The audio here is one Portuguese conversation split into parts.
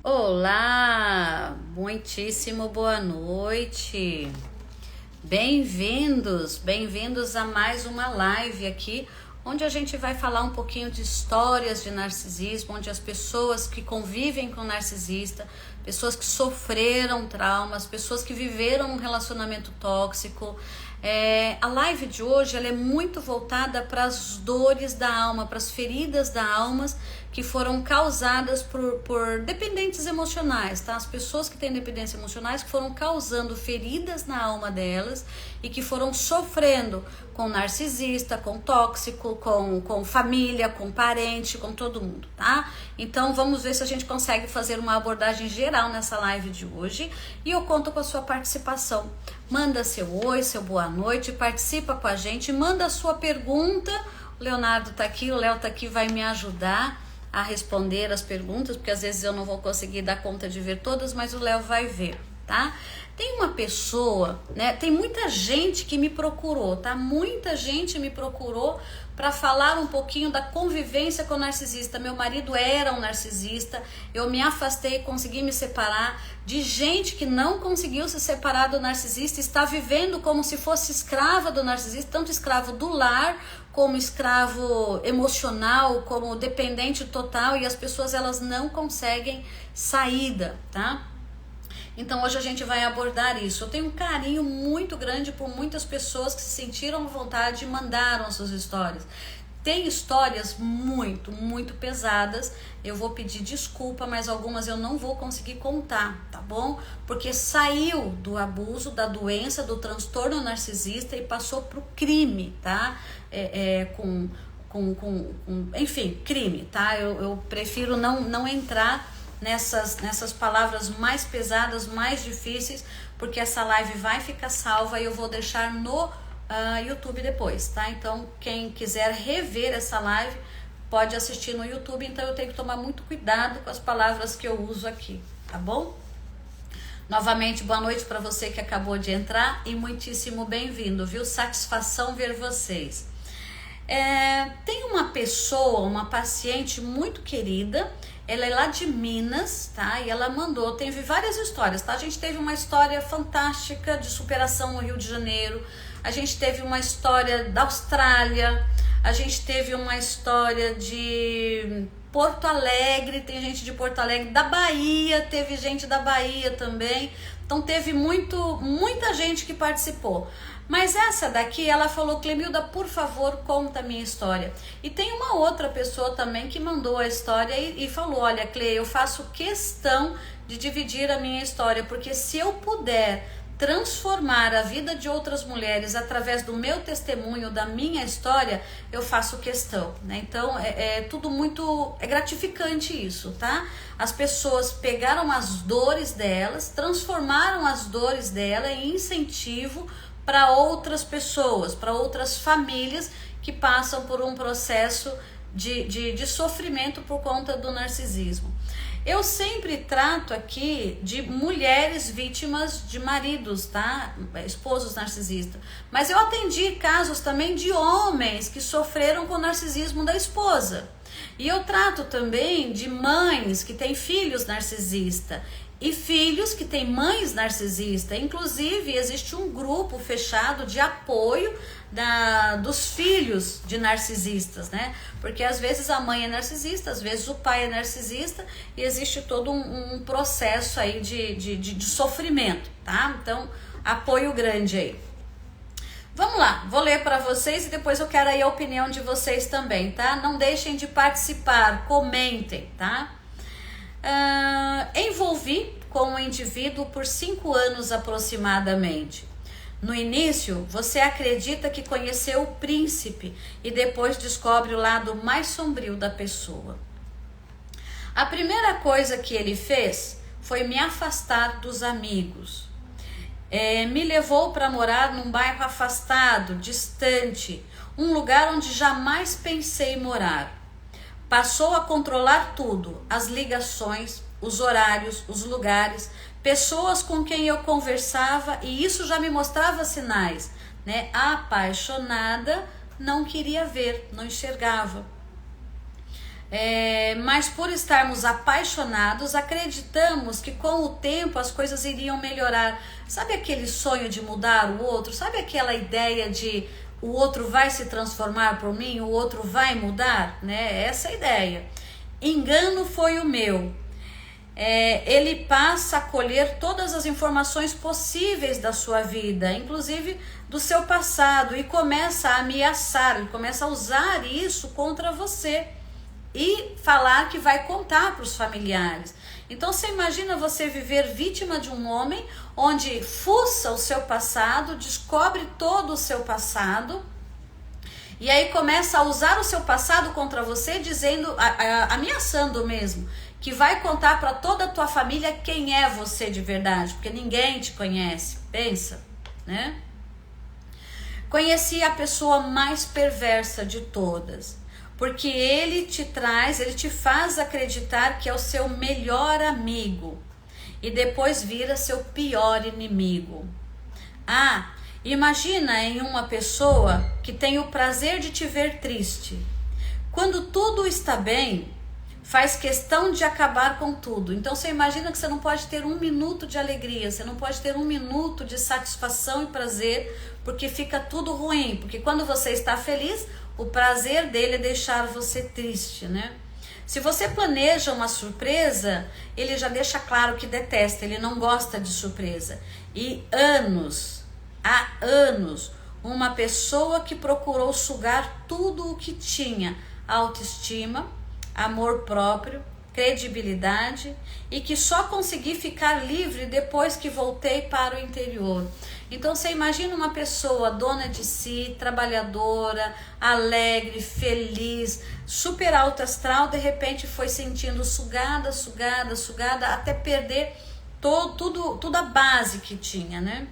Olá, muitíssimo boa noite. Bem-vindos a mais uma live aqui, onde a gente vai falar um pouquinho de histórias de narcisismo, onde as pessoas que convivem com narcisista, pessoas que sofreram traumas, pessoas que viveram um relacionamento tóxico. A live de hoje ela é muito voltada para as dores da alma, para as feridas da alma que foram causadas por dependentes emocionais, tá? As pessoas que têm dependências emocionais que foram causando feridas na alma delas e que foram sofrendo com narcisista, com tóxico, com família, com parente, com todo mundo, tá? Então vamos ver se a gente consegue fazer uma abordagem geral nessa live de hoje e eu conto com a sua participação. Manda seu oi, seu boa noite, participa com a gente, manda a sua pergunta. O Leonardo tá aqui, o Léo tá aqui, vai me ajudar a responder as perguntas, porque às vezes eu não vou conseguir dar conta de ver todas, mas o Léo vai ver, tá? Tem uma pessoa, né? Tem muita gente que me procurou, tá? Muita gente me procurou para falar um pouquinho da convivência com o narcisista. Meu marido era um narcisista, eu me afastei, consegui me separar de gente que não conseguiu se separar do narcisista, está vivendo como se fosse escrava do narcisista, tanto escravo do lar, como escravo emocional, como dependente total, e as pessoas elas não conseguem saída, tá? Então hoje a gente vai abordar isso. Eu tenho um carinho muito grande por muitas pessoas que se sentiram à vontade e mandaram suas histórias. Tem histórias muito pesadas. Eu vou pedir desculpa, mas algumas eu não vou conseguir contar, tá bom? Porque saiu do abuso, da doença, do transtorno narcisista e passou pro crime, tá? Enfim, crime, tá? Eu prefiro não entrar nessas palavras mais pesadas, mais difíceis, porque essa live vai ficar salva e eu vou deixar no YouTube depois, tá? Então, quem quiser rever essa live, pode assistir no YouTube, então eu tenho que tomar muito cuidado com as palavras que eu uso aqui, tá bom? Novamente, boa noite para você que acabou de entrar e muitíssimo bem-vindo, viu? Satisfação ver vocês. Tem uma pessoa, uma paciente muito querida, ela é lá de Minas, tá? E ela mandou, teve várias histórias, tá? A gente teve uma história fantástica de superação no Rio de Janeiro, a gente teve uma história da Austrália, a gente teve uma história de Porto Alegre, tem gente de Porto Alegre, da Bahia, teve gente da Bahia também, então teve muita gente que participou. Mas essa daqui, ela falou, Clemilda, por favor, conta a minha história. E tem uma outra pessoa também que mandou a história e falou, olha, Cle, eu faço questão de dividir a minha história, porque se eu puder transformar a vida de outras mulheres através do meu testemunho, da minha história, eu faço questão, né? Então, tudo muito gratificante isso, tá? As pessoas pegaram as dores delas, transformaram as dores dela em incentivo para outras pessoas, para outras famílias que passam por um processo de sofrimento por conta do narcisismo. Eu sempre trato aqui de mulheres vítimas de maridos, tá? Esposos narcisistas. Mas eu atendi casos também de homens que sofreram com o narcisismo da esposa. E eu trato também de mães que têm filhos narcisistas. E filhos que têm mães narcisistas. Inclusive, existe um grupo fechado de apoio dos filhos de narcisistas, né? Porque às vezes a mãe é narcisista, às vezes o pai é narcisista e existe todo um processo aí de sofrimento, tá? Então, apoio grande aí. Vamos lá, vou ler para vocês e depois eu quero aí a opinião de vocês também, tá? Não deixem de participar, comentem, tá? Envolvi com o indivíduo por 5 anos aproximadamente. No início, você acredita que conheceu o príncipe e depois descobre o lado mais sombrio da pessoa. A primeira coisa que ele fez foi me afastar dos amigos. Me levou para morar num bairro afastado, distante, um lugar onde jamais pensei morar. Passou a controlar tudo, as ligações, os horários, os lugares, pessoas com quem eu conversava, e isso já me mostrava sinais, né? Apaixonada, não queria ver, não enxergava. mas por estarmos apaixonados, acreditamos que com o tempo as coisas iriam melhorar. Sabe aquele sonho de mudar o outro? Sabe aquela ideia de o outro vai se transformar por mim, o outro vai mudar? Né? Essa é a ideia. Engano foi o meu. Ele passa a colher todas as informações possíveis da sua vida, inclusive do seu passado, e começa a ameaçar, ele começa a usar isso contra você e falar que vai contar para os familiares. Então você imagina você viver vítima de um homem onde fuça o seu passado, descobre todo o seu passado, e aí começa a usar o seu passado contra você, dizendo, ameaçando mesmo, que vai contar para toda a tua família quem é você de verdade, porque ninguém te conhece. Pensa, né? Conheci a pessoa mais perversa de todas, porque ele te faz acreditar que é o seu melhor amigo e depois vira seu pior inimigo. Imagina em uma pessoa que tem o prazer de te ver triste. Quando tudo está bem, faz questão de acabar com tudo. Então você imagina que você não pode ter um minuto de alegria, você não pode ter um minuto de satisfação e prazer, porque fica tudo ruim. Porque quando você está feliz, o prazer dele é deixar você triste, né? Se você planeja uma surpresa, ele já deixa claro que detesta, ele não gosta de surpresa. E há anos, uma pessoa que procurou sugar tudo o que tinha: autoestima, amor próprio, credibilidade, e que só consegui ficar livre depois que voltei para o interior. Então você imagina uma pessoa dona de si, trabalhadora, alegre, feliz, super alto astral, de repente foi sentindo sugada, até perder tudo a base que tinha, né?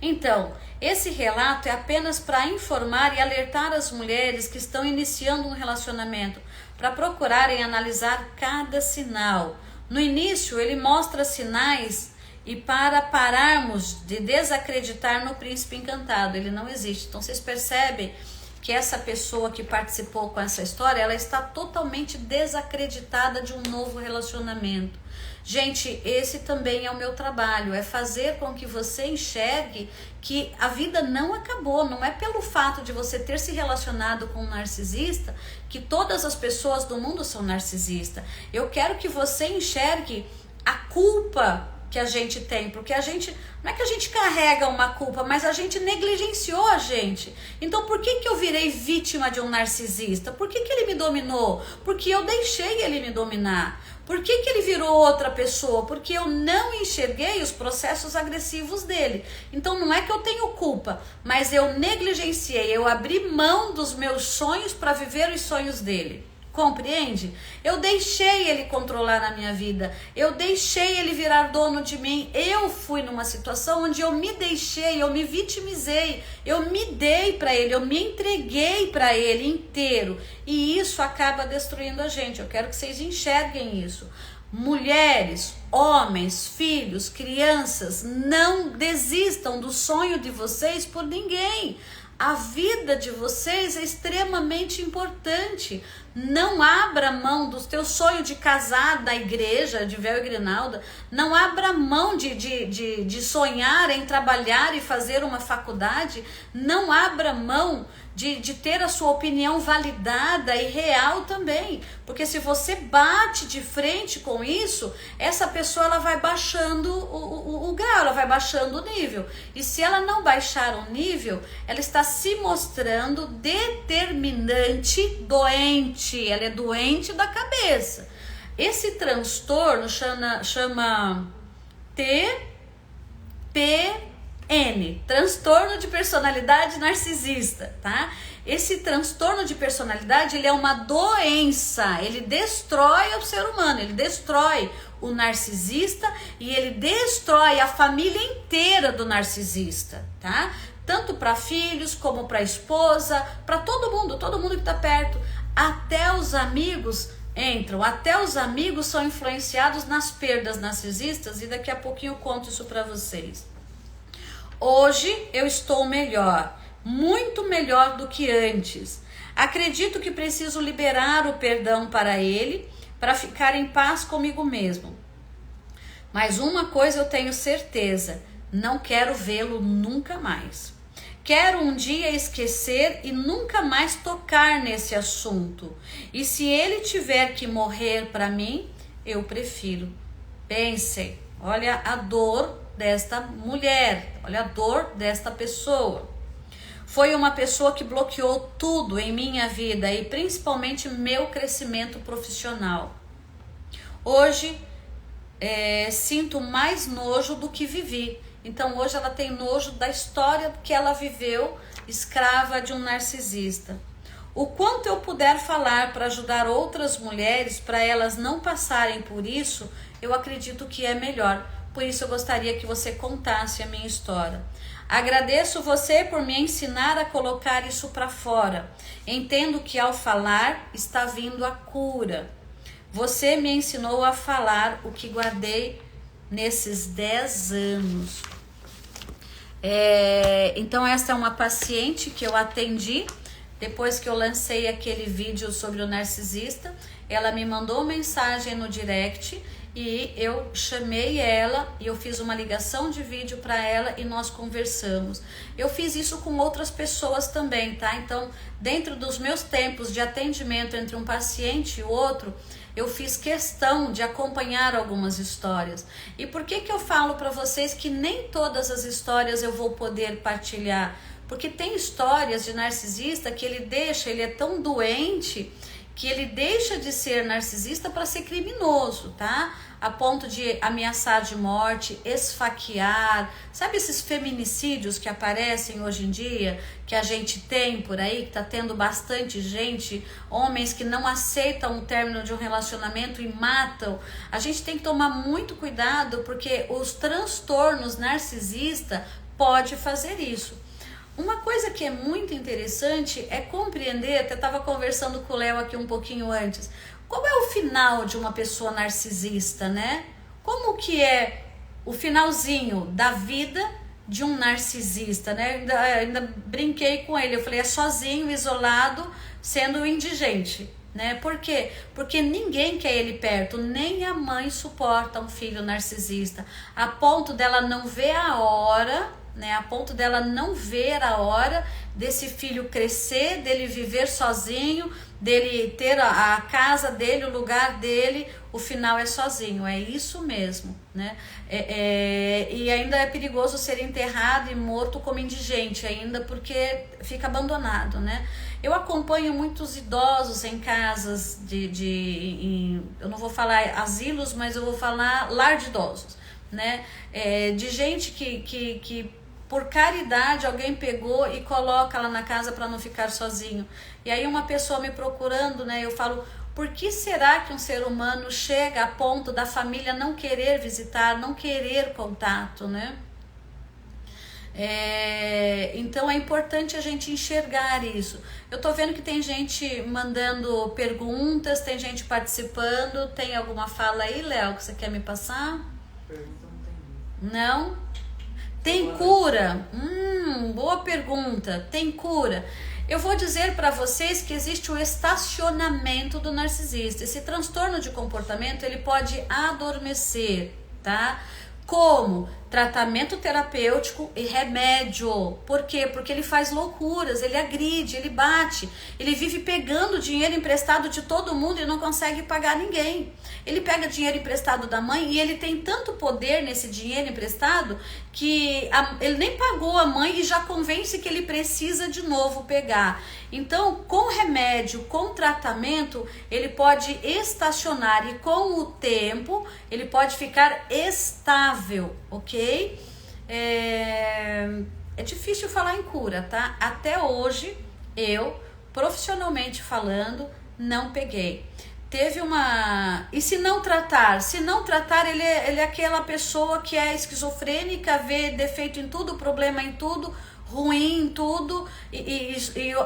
Então, esse relato é apenas para informar e alertar as mulheres que estão iniciando um relacionamento, para procurarem analisar cada sinal. No início, ele mostra sinais, e para pararmos de desacreditar no príncipe encantado, ele não existe. Então vocês percebem que essa pessoa que participou com essa história, ela está totalmente desacreditada de um novo relacionamento. Gente, esse também é o meu trabalho, é fazer com que você enxergue que a vida não acabou. Não é pelo fato de você ter se relacionado com um narcisista que todas as pessoas do mundo são narcisistas. Eu quero que você enxergue a culpa que a gente tem, porque a gente, não é que a gente carrega uma culpa, mas a gente negligenciou a gente. Então por que eu virei vítima de um narcisista? Por que ele me dominou? Porque eu deixei ele me dominar. Por que ele virou outra pessoa? Porque eu não enxerguei os processos agressivos dele. Então não é que eu tenho culpa, mas eu negligenciei, eu abri mão dos meus sonhos para viver os sonhos dele. Compreende? Eu deixei ele controlar a minha vida, eu deixei ele virar dono de mim. Eu fui numa situação onde eu me deixei, eu me vitimizei, eu me dei para ele, eu me entreguei para ele inteiro, e isso acaba destruindo a gente. Eu quero que vocês enxerguem isso. Mulheres, homens, filhos, crianças, não desistam do sonho de vocês por ninguém. A vida de vocês é extremamente importante. Não abra mão do teu sonho de casar na igreja, de véu e grinalda. Não abra mão de sonhar em trabalhar e fazer uma faculdade. Não abra mão de ter a sua opinião validada e real também. Porque se você bate de frente com isso, essa pessoa ela vai baixando o grau, ela vai baixando o nível. E se ela não baixar o nível, ela está se mostrando determinante, doente. Ela é doente da cabeça. Esse transtorno chama TPN, transtorno de personalidade narcisista, tá? Esse transtorno de personalidade, ele é uma doença, ele destrói o ser humano, ele destrói o narcisista e ele destrói a família inteira do narcisista, tá? Tanto para filhos, como para esposa, para todo mundo que está perto. Até os amigos entram, até os amigos são influenciados nas perdas narcisistas, e daqui a pouquinho eu conto isso para vocês. Hoje eu estou melhor, muito melhor do que antes. Acredito que preciso liberar o perdão para ele, para ficar em paz comigo mesmo. Mas uma coisa eu tenho certeza, não quero vê-lo nunca mais. Quero um dia esquecer e nunca mais tocar nesse assunto. E se ele tiver que morrer para mim, eu prefiro. Pensem, olha a dor desta mulher, olha a dor desta pessoa. Foi uma pessoa que bloqueou tudo em minha vida e principalmente meu crescimento profissional. Hoje, sinto mais nojo do que vivi. Então hoje ela tem nojo da história que ela viveu, escrava de um narcisista. O quanto eu puder falar para ajudar outras mulheres, para elas não passarem por isso, eu acredito que é melhor. Por isso eu gostaria que você contasse a minha história. Agradeço você por me ensinar a colocar isso para fora. Entendo que ao falar está vindo a cura. Você me ensinou a falar o que guardei nesses 10 anos. Então essa é uma paciente que eu atendi depois que eu lancei aquele vídeo sobre o narcisista. Ela me mandou mensagem no direct e eu chamei ela e eu fiz uma ligação de vídeo para ela e nós conversamos. Eu fiz isso com outras pessoas também, tá? Então, dentro dos meus tempos de atendimento entre um paciente e outro, eu fiz questão de acompanhar algumas histórias. E por que eu falo para vocês que nem todas as histórias eu vou poder partilhar? Porque tem histórias de narcisista que ele é tão doente que ele deixa de ser narcisista para ser criminoso, tá? A ponto de ameaçar de morte, esfaquear, sabe esses feminicídios que aparecem hoje em dia, que a gente tem por aí, que tá tendo bastante gente, homens que não aceitam o término de um relacionamento e matam. A gente tem que tomar muito cuidado porque os transtornos narcisistas podem fazer isso. Uma coisa que é muito interessante é compreender, até estava conversando com o Léo aqui um pouquinho antes, qual é o final de uma pessoa narcisista, né? Como que é o finalzinho da vida de um narcisista, né? Ainda brinquei com ele, eu falei, é sozinho, isolado, sendo indigente, né? Por quê? Porque ninguém quer ele perto, nem a mãe suporta um filho narcisista, a ponto dela não ver a hora, né, a ponto dela não ver a hora desse filho crescer, dele viver sozinho, dele ter a casa dele, o lugar dele, o final é sozinho, é isso mesmo, né? E ainda é perigoso ser enterrado e morto como indigente ainda, porque fica abandonado, né? Eu acompanho muitos idosos em casas eu não vou falar asilos, mas eu vou falar lar de idosos, né? De gente que por caridade alguém pegou e coloca lá na casa para não ficar sozinho. E aí uma pessoa me procurando, né? Eu falo, por que será que um ser humano chega a ponto da família não querer visitar, não querer contato, né? Então é importante a gente enxergar isso. Eu tô vendo que tem gente mandando perguntas, tem gente participando. Tem alguma fala aí, Léo, que você quer me passar? Pergunta não tem. Não? Tem cura? Boa pergunta. Tem cura? Eu vou dizer para vocês que existe o estacionamento do narcisista. Esse transtorno de comportamento, ele pode adormecer, tá? Como? Tratamento terapêutico e remédio. Por quê? Porque ele faz loucuras, ele agride, ele bate, ele vive pegando dinheiro emprestado de todo mundo e não consegue pagar ninguém. Ele pega dinheiro emprestado da mãe e ele tem tanto poder nesse dinheiro emprestado que ele nem pagou a mãe e já convence que ele precisa de novo pegar. Então, com remédio, com tratamento, ele pode estacionar e com o tempo ele pode ficar estável, ok? É difícil falar em cura, tá? Até hoje, eu, profissionalmente falando, não peguei. Teve uma... E se não tratar? Se não tratar, ele é aquela pessoa que é esquizofrênica, vê defeito em tudo, problema em tudo, ruim em tudo, e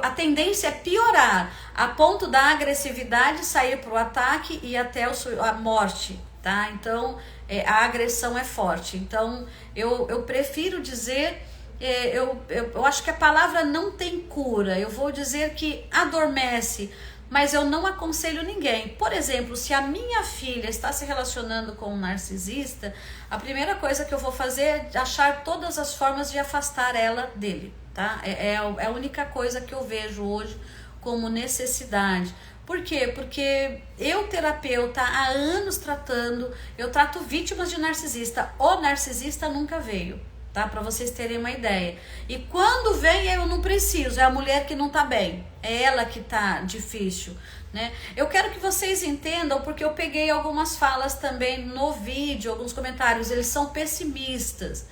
a tendência é piorar, a ponto da agressividade sair para o ataque e até a morte, tá? Então, a agressão é forte. Então, eu prefiro dizer eu acho que a palavra não tem cura. Eu vou dizer que adormece, mas eu não aconselho ninguém. Por exemplo, se a minha filha está se relacionando com um narcisista, a primeira coisa que eu vou fazer é achar todas as formas de afastar ela dele, tá? É a única coisa que eu vejo hoje como necessidade. Por quê? Porque eu, terapeuta, há anos tratando, eu trato vítimas de narcisista. O narcisista nunca veio, tá? Para vocês terem uma ideia. E quando vem, eu não preciso, é a mulher que não tá bem, é ela que tá difícil, né? Eu quero que vocês entendam, porque eu peguei algumas falas também no vídeo, alguns comentários, eles são pessimistas.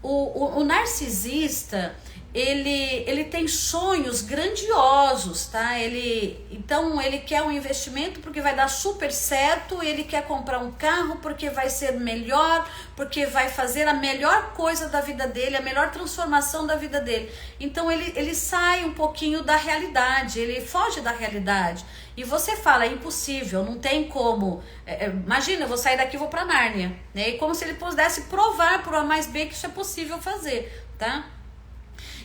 O narcisista, ele tem sonhos grandiosos, tá? Então ele quer um investimento porque vai dar super certo, ele quer comprar um carro porque vai ser melhor, porque vai fazer a melhor coisa da vida dele, a melhor transformação da vida dele. Então ele sai um pouquinho da realidade, ele foge da realidade. E você fala, é impossível, não tem como. Imagina, eu vou sair daqui e vou para Nárnia, né? E como se ele pudesse provar por A mais B que isso é possível fazer, tá?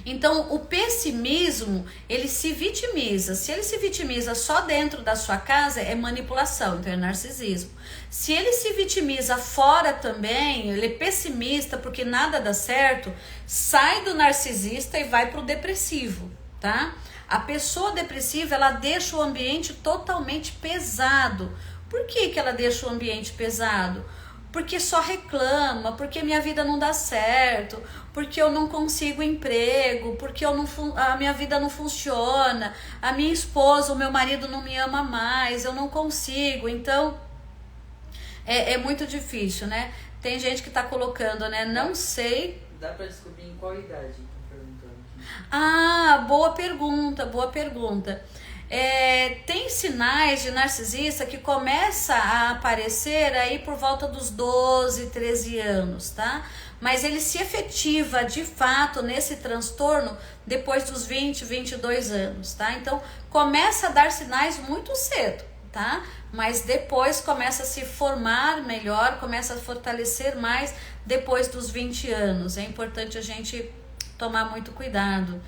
Então, o pessimismo, ele se vitimiza. Se ele se vitimiza só dentro da sua casa, é manipulação, então é narcisismo. Se ele se vitimiza fora também, ele é pessimista porque nada dá certo, sai do narcisista e vai pro depressivo, tá? A pessoa depressiva, ela deixa o ambiente totalmente pesado. Por que ela deixa o ambiente pesado? Porque só reclama, porque minha vida não dá certo, porque eu não consigo emprego, porque a minha vida não funciona, a minha esposa, o meu marido não me ama mais, eu não consigo. Então, é muito difícil, né? Tem gente que tá colocando, né? Não sei. Dá pra descobrir em qual idade? Estão perguntando aqui. Ah, boa pergunta, boa pergunta. Tem sinais de narcisista que começa a aparecer aí por volta dos 12, 13 anos, tá? Mas ele se efetiva de fato nesse transtorno depois dos 20, 22 anos, tá? Então começa a dar sinais muito cedo, tá? Mas depois começa a se formar melhor, começa a fortalecer mais depois dos 20 anos. É importante a gente tomar muito cuidado.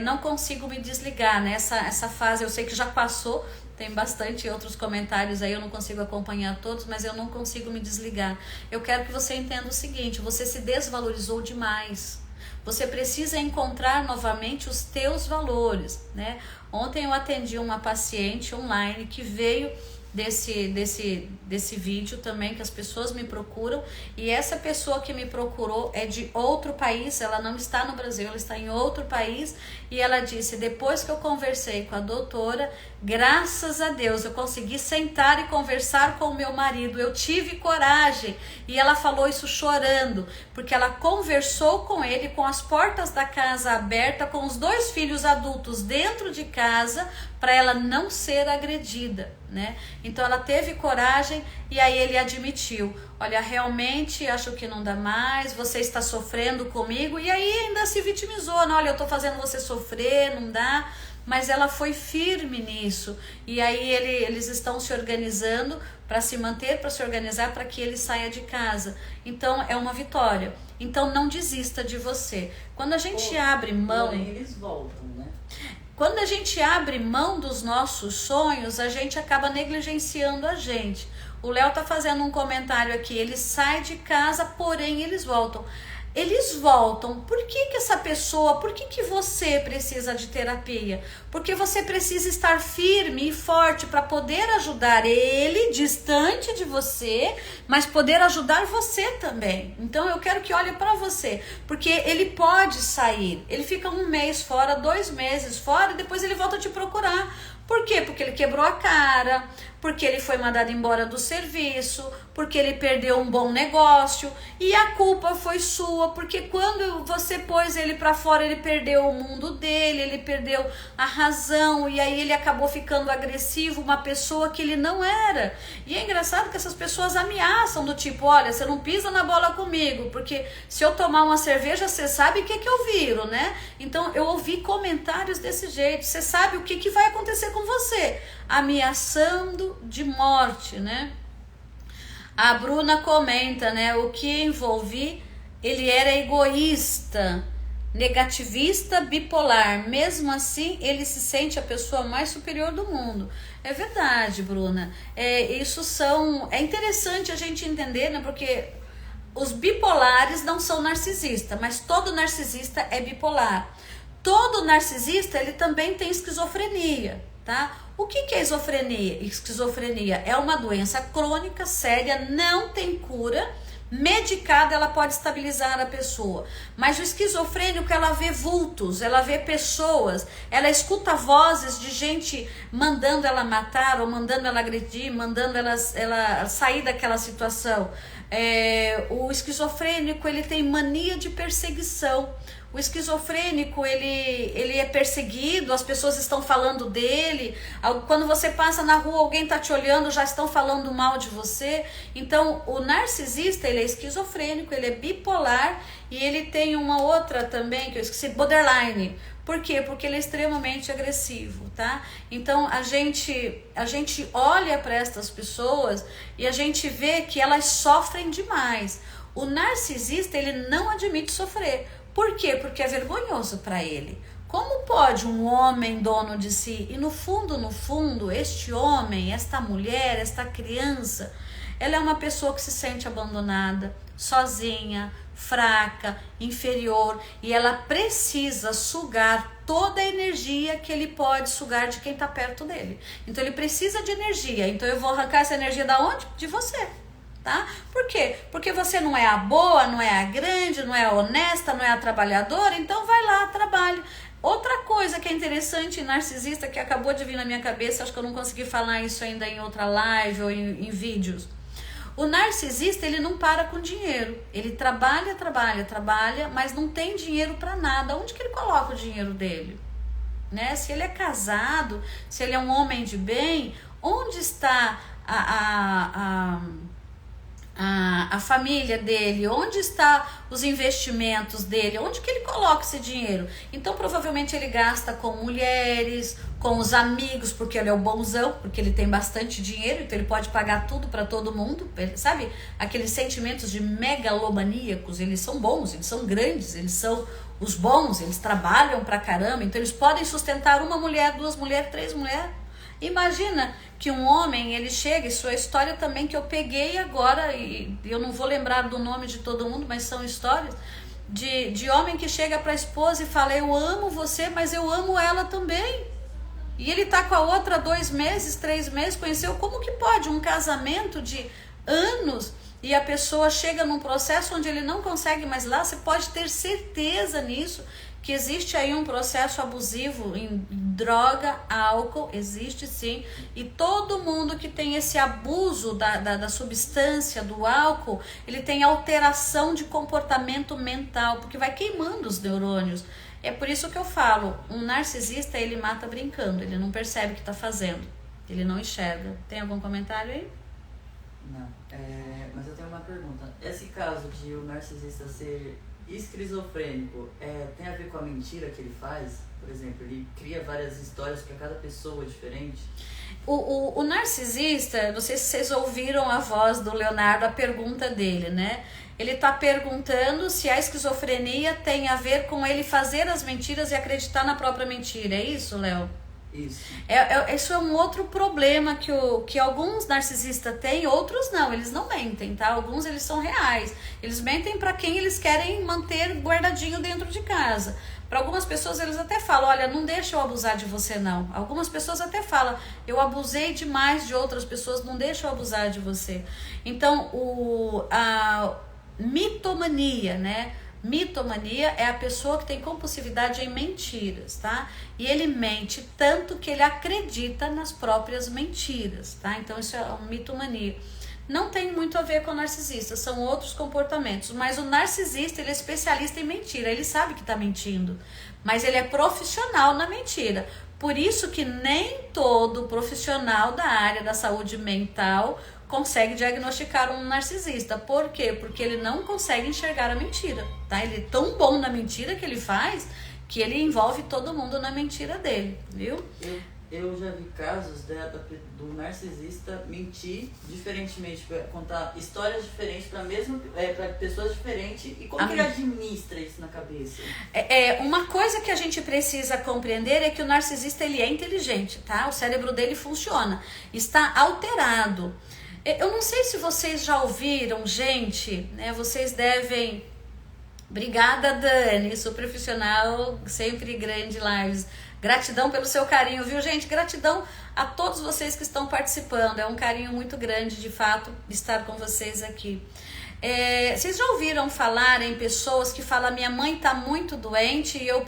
Não consigo me desligar, né? Essa fase eu sei que já passou, tem bastante outros comentários aí, eu não consigo acompanhar todos, mas eu não consigo me desligar. Eu quero que você entenda o seguinte, você se desvalorizou demais. Você precisa encontrar novamente os teus valores, né? Ontem eu atendi uma paciente online que veio desse vídeo também, que as pessoas me procuram, e essa pessoa que me procurou é de outro país, ela não está no Brasil, ela está em outro país, e ela disse, depois que eu conversei com a doutora, graças a Deus, eu consegui sentar e conversar com o meu marido, eu tive coragem, e ela falou isso chorando, porque ela conversou com ele com as portas da casa abertas, com os 2 filhos adultos dentro de casa, para ela não ser agredida, né? Então ela teve coragem e aí ele admitiu, olha, realmente acho que não dá mais, você está sofrendo comigo, e aí ainda se vitimizou, né? Olha, eu estou fazendo você sofrer, não dá, mas ela foi firme nisso, e aí eles estão se organizando para se manter, para se organizar, para que ele saia de casa. Então é uma vitória. Então não desista de você. Quando a gente abre mão... Porém, eles voltam, né? Quando a gente abre mão dos nossos sonhos, a gente acaba negligenciando a gente. O Léo tá fazendo um comentário aqui, ele sai de casa, porém eles voltam. Eles voltam. Por que essa pessoa, por que você precisa de terapia? Porque você precisa estar firme e forte para poder ajudar ele, distante de você, mas poder ajudar você também. Então eu quero que olhe para você, porque ele pode sair, ele fica 1 mês fora, 2 meses fora, e depois ele volta a te procurar. Por quê? Porque ele quebrou a cara, porque ele foi mandado embora do serviço, porque ele perdeu um bom negócio, e a culpa foi sua, porque quando você pôs ele para fora, ele perdeu o mundo dele, ele perdeu a razão, e aí ele acabou ficando agressivo, uma pessoa que ele não era. E é engraçado que essas pessoas ameaçam do tipo, olha, você não pisa na bola comigo, porque se eu tomar uma cerveja, você sabe o que eu viro, né? Então eu ouvi comentários desse jeito, você sabe o que vai acontecer com você, ameaçando de morte, né? A Bruna comenta, né? O que envolvi ele era egoísta, negativista, bipolar. Mesmo assim, ele se sente a pessoa mais superior do mundo. É verdade, Bruna. É interessante a gente entender, né? Porque os bipolares não são narcisistas, mas todo narcisista é bipolar. Todo narcisista, ele também tem esquizofrenia, tá? O que é esquizofrenia? Esquizofrenia é uma doença crônica, séria, não tem cura. Medicada, ela pode estabilizar a pessoa, mas o esquizofrênico, ela vê vultos, ela vê pessoas, ela escuta vozes de gente mandando ela matar, ou mandando ela agredir, mandando ela sair daquela situação. O esquizofrênico, ele tem mania de perseguição. O esquizofrênico, ele é perseguido, as pessoas estão falando dele. Quando você passa na rua, alguém está te olhando, já estão falando mal de você. Então, o narcisista, ele é esquizofrênico, ele é bipolar e ele tem uma outra também, que eu esqueci, borderline. Por quê? Porque ele é extremamente agressivo, tá? Então, a gente olha para estas pessoas e a gente vê que elas sofrem demais. O narcisista, ele não admite sofrer. Por quê? Porque é vergonhoso para ele. Como pode um homem dono de si? E no fundo, este homem, esta mulher, esta criança, ela é uma pessoa que se sente abandonada, sozinha, fraca, inferior, e ela precisa sugar toda a energia que ele pode sugar de quem está perto dele. Então ele precisa de energia. Então eu vou arrancar essa energia da onde? De você. Tá? Por quê? Porque você não é a boa, não é a grande, não é a honesta, não é a trabalhadora, então vai lá, trabalhe. Outra coisa que é interessante em narcisista, que acabou de vir na minha cabeça, acho que eu não consegui falar isso ainda em outra live ou em vídeos. O narcisista, ele não para com dinheiro. Ele trabalha, mas não tem dinheiro para nada. Onde que ele coloca o dinheiro dele? Né? Se ele é casado, se ele é um homem de bem, onde está a família dele, onde está os investimentos dele, onde que ele coloca esse dinheiro? Então provavelmente ele gasta com mulheres, com os amigos, porque ele é o bonzão, porque ele tem bastante dinheiro, então ele pode pagar tudo para todo mundo, sabe? Aqueles sentimentos de megalomaníacos, eles são bons, eles são grandes, eles são os bons, eles trabalham pra caramba, então eles podem sustentar uma mulher, 2 mulheres, 3 mulheres. Imagina que um homem, ele chega, isso é história também que eu peguei agora, e eu não vou lembrar do nome de todo mundo, mas são histórias de homem que chega para a esposa e fala: eu amo você, mas eu amo ela também. E ele tá com a outra 2 meses, 3 meses, conheceu. Como que pode um casamento de anos e a pessoa chega num processo onde ele não consegue mais lá? Você pode ter certeza nisso, que existe aí um processo abusivo em droga, álcool, existe sim, e todo mundo que tem esse abuso da substância, do álcool, ele tem alteração de comportamento mental, porque vai queimando os neurônios. É por isso que eu falo, um narcisista, ele mata brincando, ele não percebe o que está fazendo, ele não enxerga. Tem algum comentário aí? Não, mas eu tenho uma pergunta. Esse caso de o narcisista ser esquizofrênico tem a ver com a mentira que ele faz? Por exemplo, ele cria várias histórias para cada pessoa diferente? O narcisista, não sei se vocês ouviram a voz do Leonardo, a pergunta dele, né? Ele está perguntando se a esquizofrenia tem a ver com ele fazer as mentiras e acreditar na própria mentira. É isso, Léo? Isso. Isso é um outro problema que alguns narcisistas têm, outros não, eles não mentem, tá? Alguns eles são reais, eles mentem para quem eles querem manter guardadinho dentro de casa. Para algumas pessoas eles até falam: olha, não deixa eu abusar de você não. Algumas pessoas até falam: eu abusei demais de outras pessoas, não deixa eu abusar de você. Então a mitomania, né? Mitomania é a pessoa que tem compulsividade em mentiras, tá? E ele mente tanto que ele acredita nas próprias mentiras, tá? Então isso é uma mitomania. Não tem muito a ver com o narcisista, são outros comportamentos. Mas o narcisista, ele é especialista em mentira, ele sabe que está mentindo, mas ele é profissional na mentira. Por isso que nem todo profissional da área da saúde mental consegue diagnosticar um narcisista. Por quê? Porque ele não consegue enxergar a mentira, tá? Ele é tão bom na mentira que ele faz, que ele envolve todo mundo na mentira dele, viu? Eu já vi casos do narcisista mentir diferentemente, contar histórias diferentes para pessoas diferentes. E como que ele administra isso na cabeça? Uma coisa que a gente precisa compreender é que o narcisista ele é inteligente, tá? O cérebro dele funciona, está alterado. Eu não sei se vocês já ouviram, gente, né? Vocês devem... Obrigada, Dani, sou profissional, sempre grande lives. Gratidão pelo seu carinho, viu, gente? Gratidão a todos vocês que estão participando. É um carinho muito grande, de fato, estar com vocês aqui. Vocês já ouviram falar em pessoas que falam: minha mãe tá muito doente e eu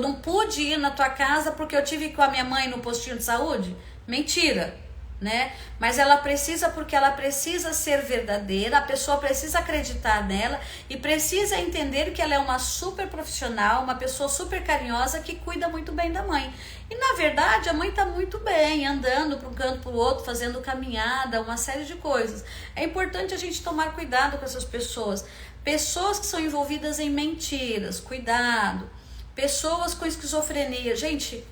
não pude ir na tua casa porque eu tive com a minha mãe no postinho de saúde? Mentira, né? Mas ela precisa, porque ela precisa ser verdadeira, a pessoa precisa acreditar nela e precisa entender que ela é uma super profissional, uma pessoa super carinhosa que cuida muito bem da mãe. E na verdade a mãe está muito bem, andando para um canto para o outro, fazendo caminhada, uma série de coisas. É importante a gente tomar cuidado com essas pessoas. Pessoas que são envolvidas em mentiras, cuidado. Pessoas com esquizofrenia, gente...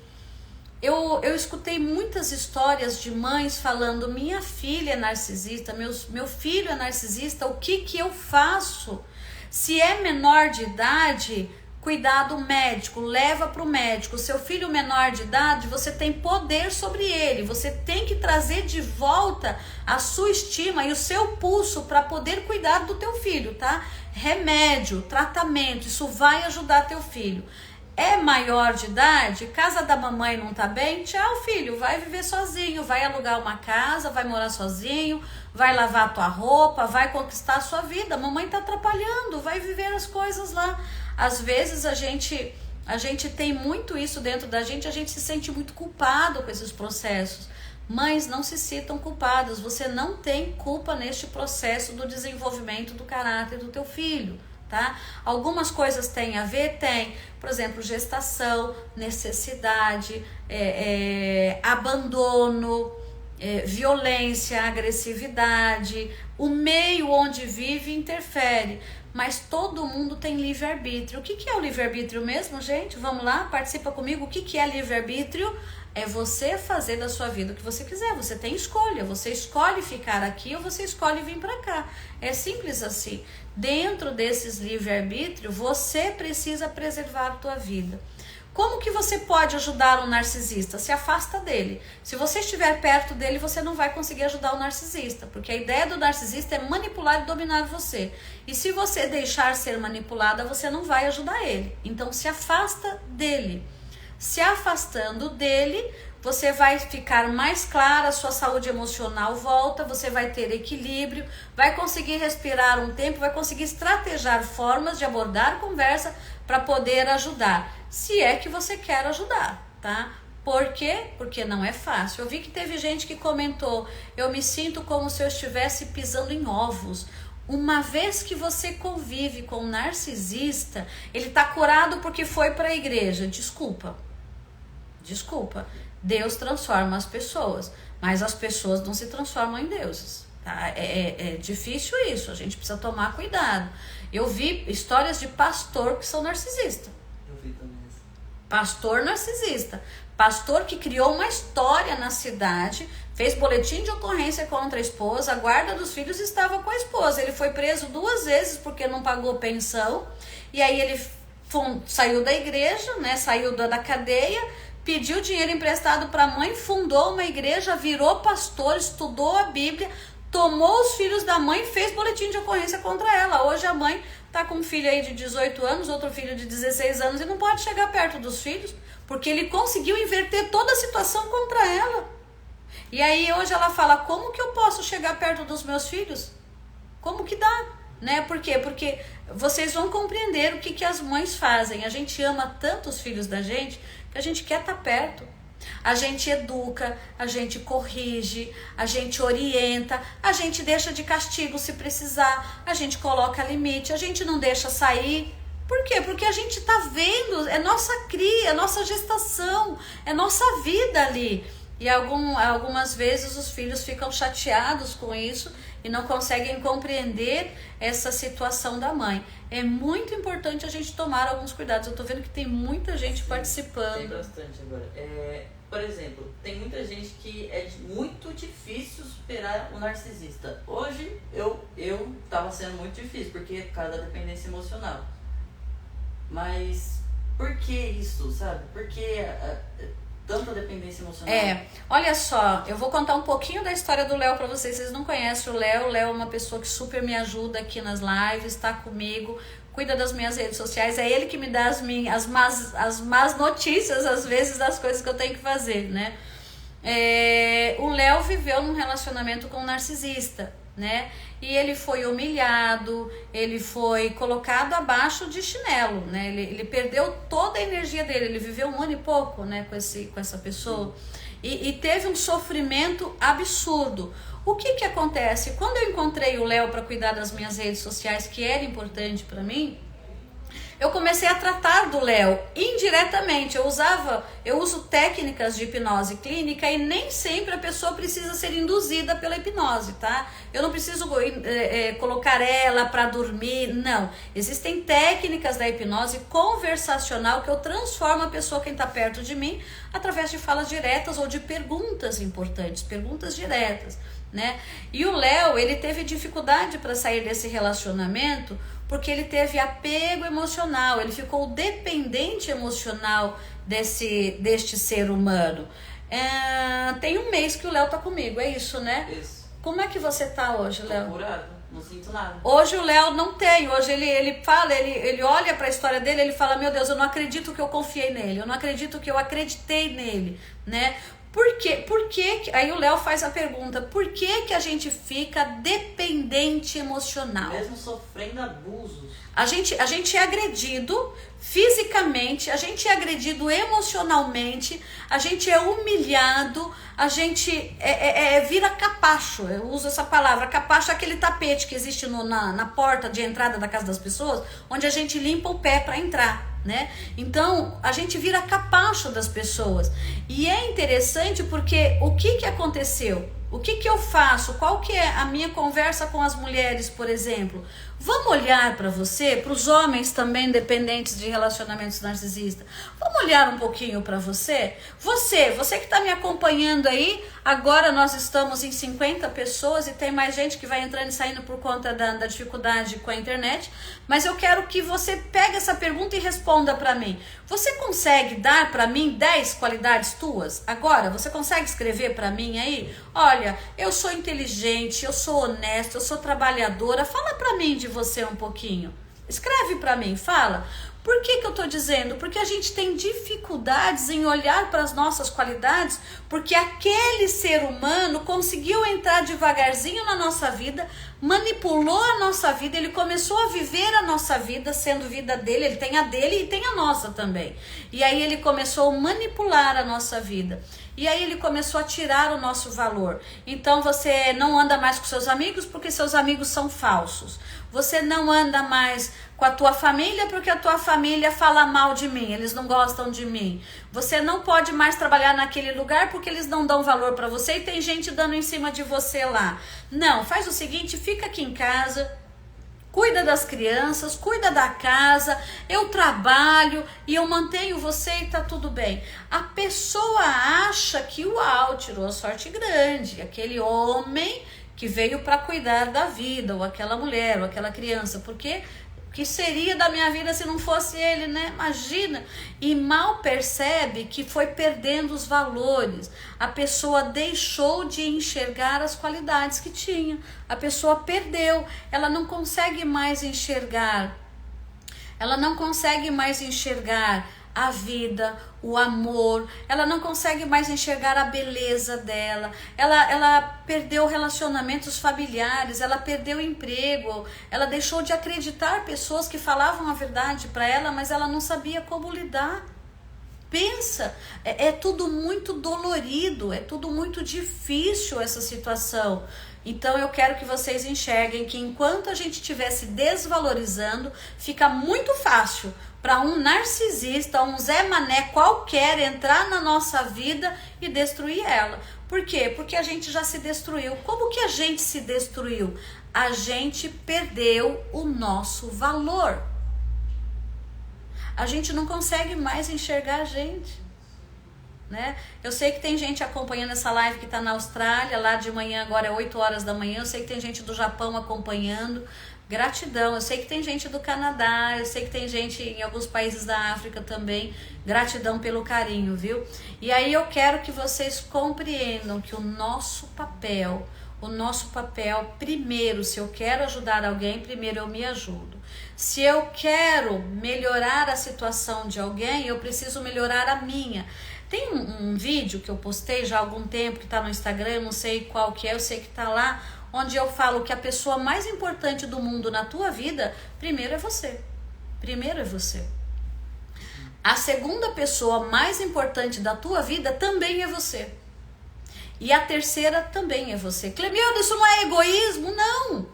Eu escutei muitas histórias de mães falando: minha filha é narcisista, meu filho é narcisista, o que eu faço? Se é menor de idade, cuidado médico, leva para o médico. Seu filho menor de idade, você tem poder sobre ele, você tem que trazer de volta a sua estima e o seu pulso para poder cuidar do teu filho, tá? Remédio, tratamento, isso vai ajudar teu filho. É maior de idade, casa da mamãe não tá bem, tchau filho, vai viver sozinho, vai alugar uma casa, vai morar sozinho, vai lavar a tua roupa, vai conquistar a sua vida, a mamãe tá atrapalhando, vai viver as coisas lá. Às vezes a gente tem muito isso dentro da gente, a gente se sente muito culpado com esses processos. Mães, não se sintam culpadas, você não tem culpa neste processo do desenvolvimento do caráter do teu filho. Tá? Algumas coisas têm a ver, tem, por exemplo, gestação, necessidade, abandono, violência, agressividade, o meio onde vive interfere, mas todo mundo tem livre-arbítrio. O que é o livre-arbítrio mesmo, gente? Vamos lá, participa comigo. O que é livre-arbítrio? É você fazer da sua vida o que você quiser, você tem escolha, você escolhe ficar aqui ou você escolhe vir para cá, é simples assim. Dentro desses livre-arbítrio, você precisa preservar a tua vida. Como que você pode ajudar um narcisista? Se afasta dele. Se você estiver perto dele, você não vai conseguir ajudar o narcisista, porque a ideia do narcisista é manipular e dominar você. E se você deixar ser manipulada, você não vai ajudar ele. Então se afasta dele. Se afastando dele, você vai ficar mais clara, a sua saúde emocional volta, você vai ter equilíbrio, vai conseguir respirar um tempo, vai conseguir estrategiar formas de abordar a conversa para poder ajudar, se é que você quer ajudar, tá? Por quê? Porque não é fácil. Eu vi que teve gente que comentou: eu me sinto como se eu estivesse pisando em ovos. Uma vez que você convive com um narcisista, ele está curado porque foi para a igreja. Desculpa. Deus transforma as pessoas, mas as pessoas não se transformam em deuses, tá? É difícil isso, a gente precisa tomar cuidado. Eu vi histórias de pastor que são narcisistas. Eu vi também isso. Pastor narcisista. Pastor que criou uma história na cidade, fez boletim de ocorrência contra a esposa, a guarda dos filhos estava com a esposa. Ele foi preso 2 vezes porque não pagou pensão, e aí ele saiu da igreja, né? Saiu da cadeia, pediu dinheiro emprestado para a mãe, fundou uma igreja, virou pastor, estudou a Bíblia, tomou os filhos da mãe, fez boletim de ocorrência contra ela. Hoje a mãe tá com um filho aí de 18 anos, outro filho de 16 anos e não pode chegar perto dos filhos, porque ele conseguiu inverter toda a situação contra ela. E aí hoje ela fala: como que eu posso chegar perto dos meus filhos? Como que dá? Né? Por quê? Porque vocês vão compreender o que as mães fazem. A gente ama tanto os filhos da gente que a gente quer estar perto. A gente educa, a gente corrige, a gente orienta, a gente deixa de castigo se precisar, a gente coloca limite, a gente não deixa sair. Por quê? Porque a gente está vendo, é nossa cria, é nossa gestação, é nossa vida ali. E algumas vezes os filhos ficam chateados com isso e não conseguem compreender essa situação da mãe. É muito importante a gente tomar alguns cuidados. Eu tô vendo que tem muita gente participando. Tem bastante agora. por exemplo, tem muita gente que é muito difícil superar o narcisista. Hoje eu tava sendo muito difícil, porque é por causa da dependência emocional. Mas por que isso, sabe? Por que tanta dependência emocional? Olha só, eu vou contar um pouquinho da história do Léo pra vocês. Vocês não conhecem o Léo é uma pessoa que super me ajuda aqui nas lives, tá comigo, cuida das minhas redes sociais, é ele que me dá as más notícias, às vezes, das coisas que eu tenho que fazer, né? O Léo viveu num relacionamento com um narcisista, né? E ele foi humilhado, ele foi colocado abaixo de chinelo, né? Ele perdeu toda a energia dele, ele viveu 1 ano e pouco, né, com essa pessoa, e teve um sofrimento absurdo. O que acontece? Quando eu encontrei o Léo para cuidar das minhas redes sociais, que era importante para mim, eu comecei a tratar do Léo indiretamente. Eu uso técnicas de hipnose clínica e nem sempre a pessoa precisa ser induzida pela hipnose, tá? Eu não preciso colocar ela para dormir, não. Existem técnicas da hipnose conversacional que eu transformo a pessoa, quem está perto de mim, através de falas diretas ou de perguntas importantes, perguntas diretas, né? E o Léo, ele teve dificuldade para sair desse relacionamento porque ele teve apego emocional, ele ficou dependente emocional deste ser humano. Tem 1 mês que o Léo tá comigo, é isso, né? Isso. Como é que você tá hoje, Léo? Tô curado, não sinto nada. Hoje o Léo não tem, hoje ele fala, ele olha para a história dele, ele fala, meu Deus, eu não acredito que eu confiei nele, eu não acredito que eu acreditei nele, né? Por quê? Aí o Léo faz a pergunta, por que a gente fica dependente emocional? Mesmo sofrendo abusos. A gente é agredido fisicamente, a gente é agredido emocionalmente, a gente é humilhado, a gente vira capacho. Eu uso essa palavra, capacho é aquele tapete que existe na porta de entrada da casa das pessoas, onde a gente limpa o pé para entrar, né? Então a gente vira capacho das pessoas. E é interessante porque o que aconteceu? O que eu faço? Qual que é a minha conversa com as mulheres, por exemplo? Vamos olhar para você, para os homens também dependentes de relacionamentos narcisistas. Vamos olhar um pouquinho para você? Você que está me acompanhando aí, agora nós estamos em 50 pessoas e tem mais gente que vai entrando e saindo por conta da dificuldade com a internet. Mas eu quero que você pegue essa pergunta e responda para mim. Você consegue dar para mim 10 qualidades tuas? Agora, você consegue escrever para mim aí? Olha, eu sou inteligente, eu sou honesta, eu sou trabalhadora. Fala para mim de você um pouquinho. Escreve para mim, fala. Por que eu tô dizendo? Porque a gente tem dificuldades em olhar para as nossas qualidades, porque aquele ser humano conseguiu entrar devagarzinho na nossa vida, manipulou a nossa vida, ele começou a viver a nossa vida, sendo vida dele, ele tem a dele e tem a nossa também. E aí ele começou a manipular a nossa vida. E aí ele começou a tirar o nosso valor. Então você não anda mais com seus amigos porque seus amigos são falsos. Você não anda mais com a tua família porque a tua família fala mal de mim, eles não gostam de mim. Você não pode mais trabalhar naquele lugar porque eles não dão valor para você e tem gente dando em cima de você lá. Não, faz o seguinte, fica aqui em casa, cuida das crianças, cuida da casa, eu trabalho e eu mantenho você e tá tudo bem. A pessoa acha que tirou a sorte grande, aquele homem que veio para cuidar da vida, ou aquela mulher, ou aquela criança, porque o que seria da minha vida se não fosse ele, né? Imagina. E mal percebe que foi perdendo os valores. A pessoa deixou de enxergar as qualidades que tinha. A pessoa perdeu. Ela não consegue mais enxergar. Ela não consegue mais enxergar a vida, o amor, ela não consegue mais enxergar a beleza dela, ela perdeu relacionamentos familiares, ela perdeu emprego, ela deixou de acreditar pessoas que falavam a verdade para ela, mas ela não sabia como lidar. Pensa, é tudo muito dolorido, é tudo muito difícil essa situação. Então eu quero que vocês enxerguem que enquanto a gente estiver se desvalorizando, fica muito fácil para um narcisista, um Zé Mané qualquer entrar na nossa vida e destruir ela. Por quê? Porque a gente já se destruiu. Como que a gente se destruiu? A gente perdeu o nosso valor. A gente não consegue mais enxergar a gente. né? Eu sei que tem gente acompanhando essa live que está na Austrália, lá de manhã, agora é 8 horas da manhã. Eu sei que tem gente do Japão acompanhando. Gratidão. Eu sei que tem gente do Canadá, eu sei que tem gente em alguns países da África também. Gratidão pelo carinho, viu? E aí eu quero que vocês compreendam que o nosso papel, primeiro, se eu quero ajudar alguém, primeiro eu me ajudo. Se eu quero melhorar a situação de alguém, eu preciso melhorar a minha. Tem um vídeo que eu postei já há algum tempo, que está no Instagram, eu não sei qual que é, eu sei que está lá, onde eu falo que a pessoa mais importante do mundo na tua vida, primeiro é você. Primeiro é você. A segunda pessoa mais importante da tua vida também é você. E a terceira também é você. Clemilda, isso não é egoísmo? Não.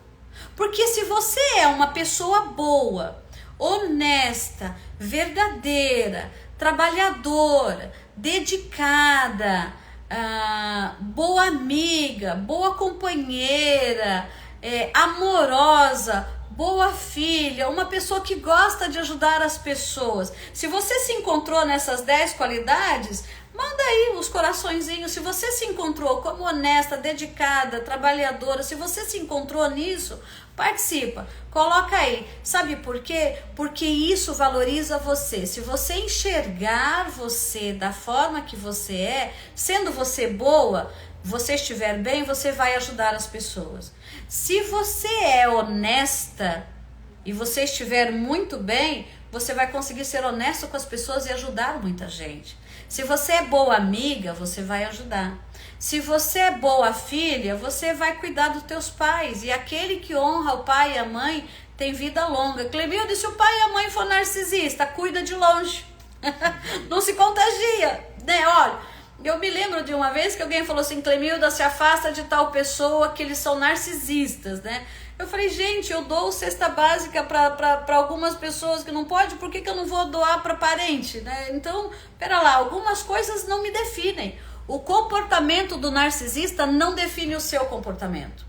Porque se você é uma pessoa boa, honesta, verdadeira, trabalhadora, dedicada, boa amiga, boa companheira, amorosa, boa filha, uma pessoa que gosta de ajudar as pessoas. Se você se encontrou nessas 10 qualidades, manda aí os coraçõezinhos. Se você se encontrou como honesta, dedicada, trabalhadora, se você se encontrou nisso, participa, coloca aí. Sabe por quê? Porque isso valoriza você. Se você enxergar você da forma que você é, sendo você boa, você estiver bem, você vai ajudar as pessoas. Se você é honesta e você estiver muito bem, você vai conseguir ser honesto com as pessoas e ajudar muita gente. Se você é boa amiga, você vai ajudar. Se você é boa filha, você vai cuidar dos teus pais. E aquele que honra o pai e a mãe tem vida longa. Clemilda, se o pai e a mãe for narcisista, cuida de longe. Não se contagia, né? Olha, eu me lembro de uma vez que alguém falou assim, Clemilda, se afasta de tal pessoa que eles são narcisistas, né? Eu falei, gente, eu dou cesta básica para algumas pessoas que não pode, por que eu não vou doar para parente, né? Então, pera lá, algumas coisas não me definem. O comportamento do narcisista não define o seu comportamento.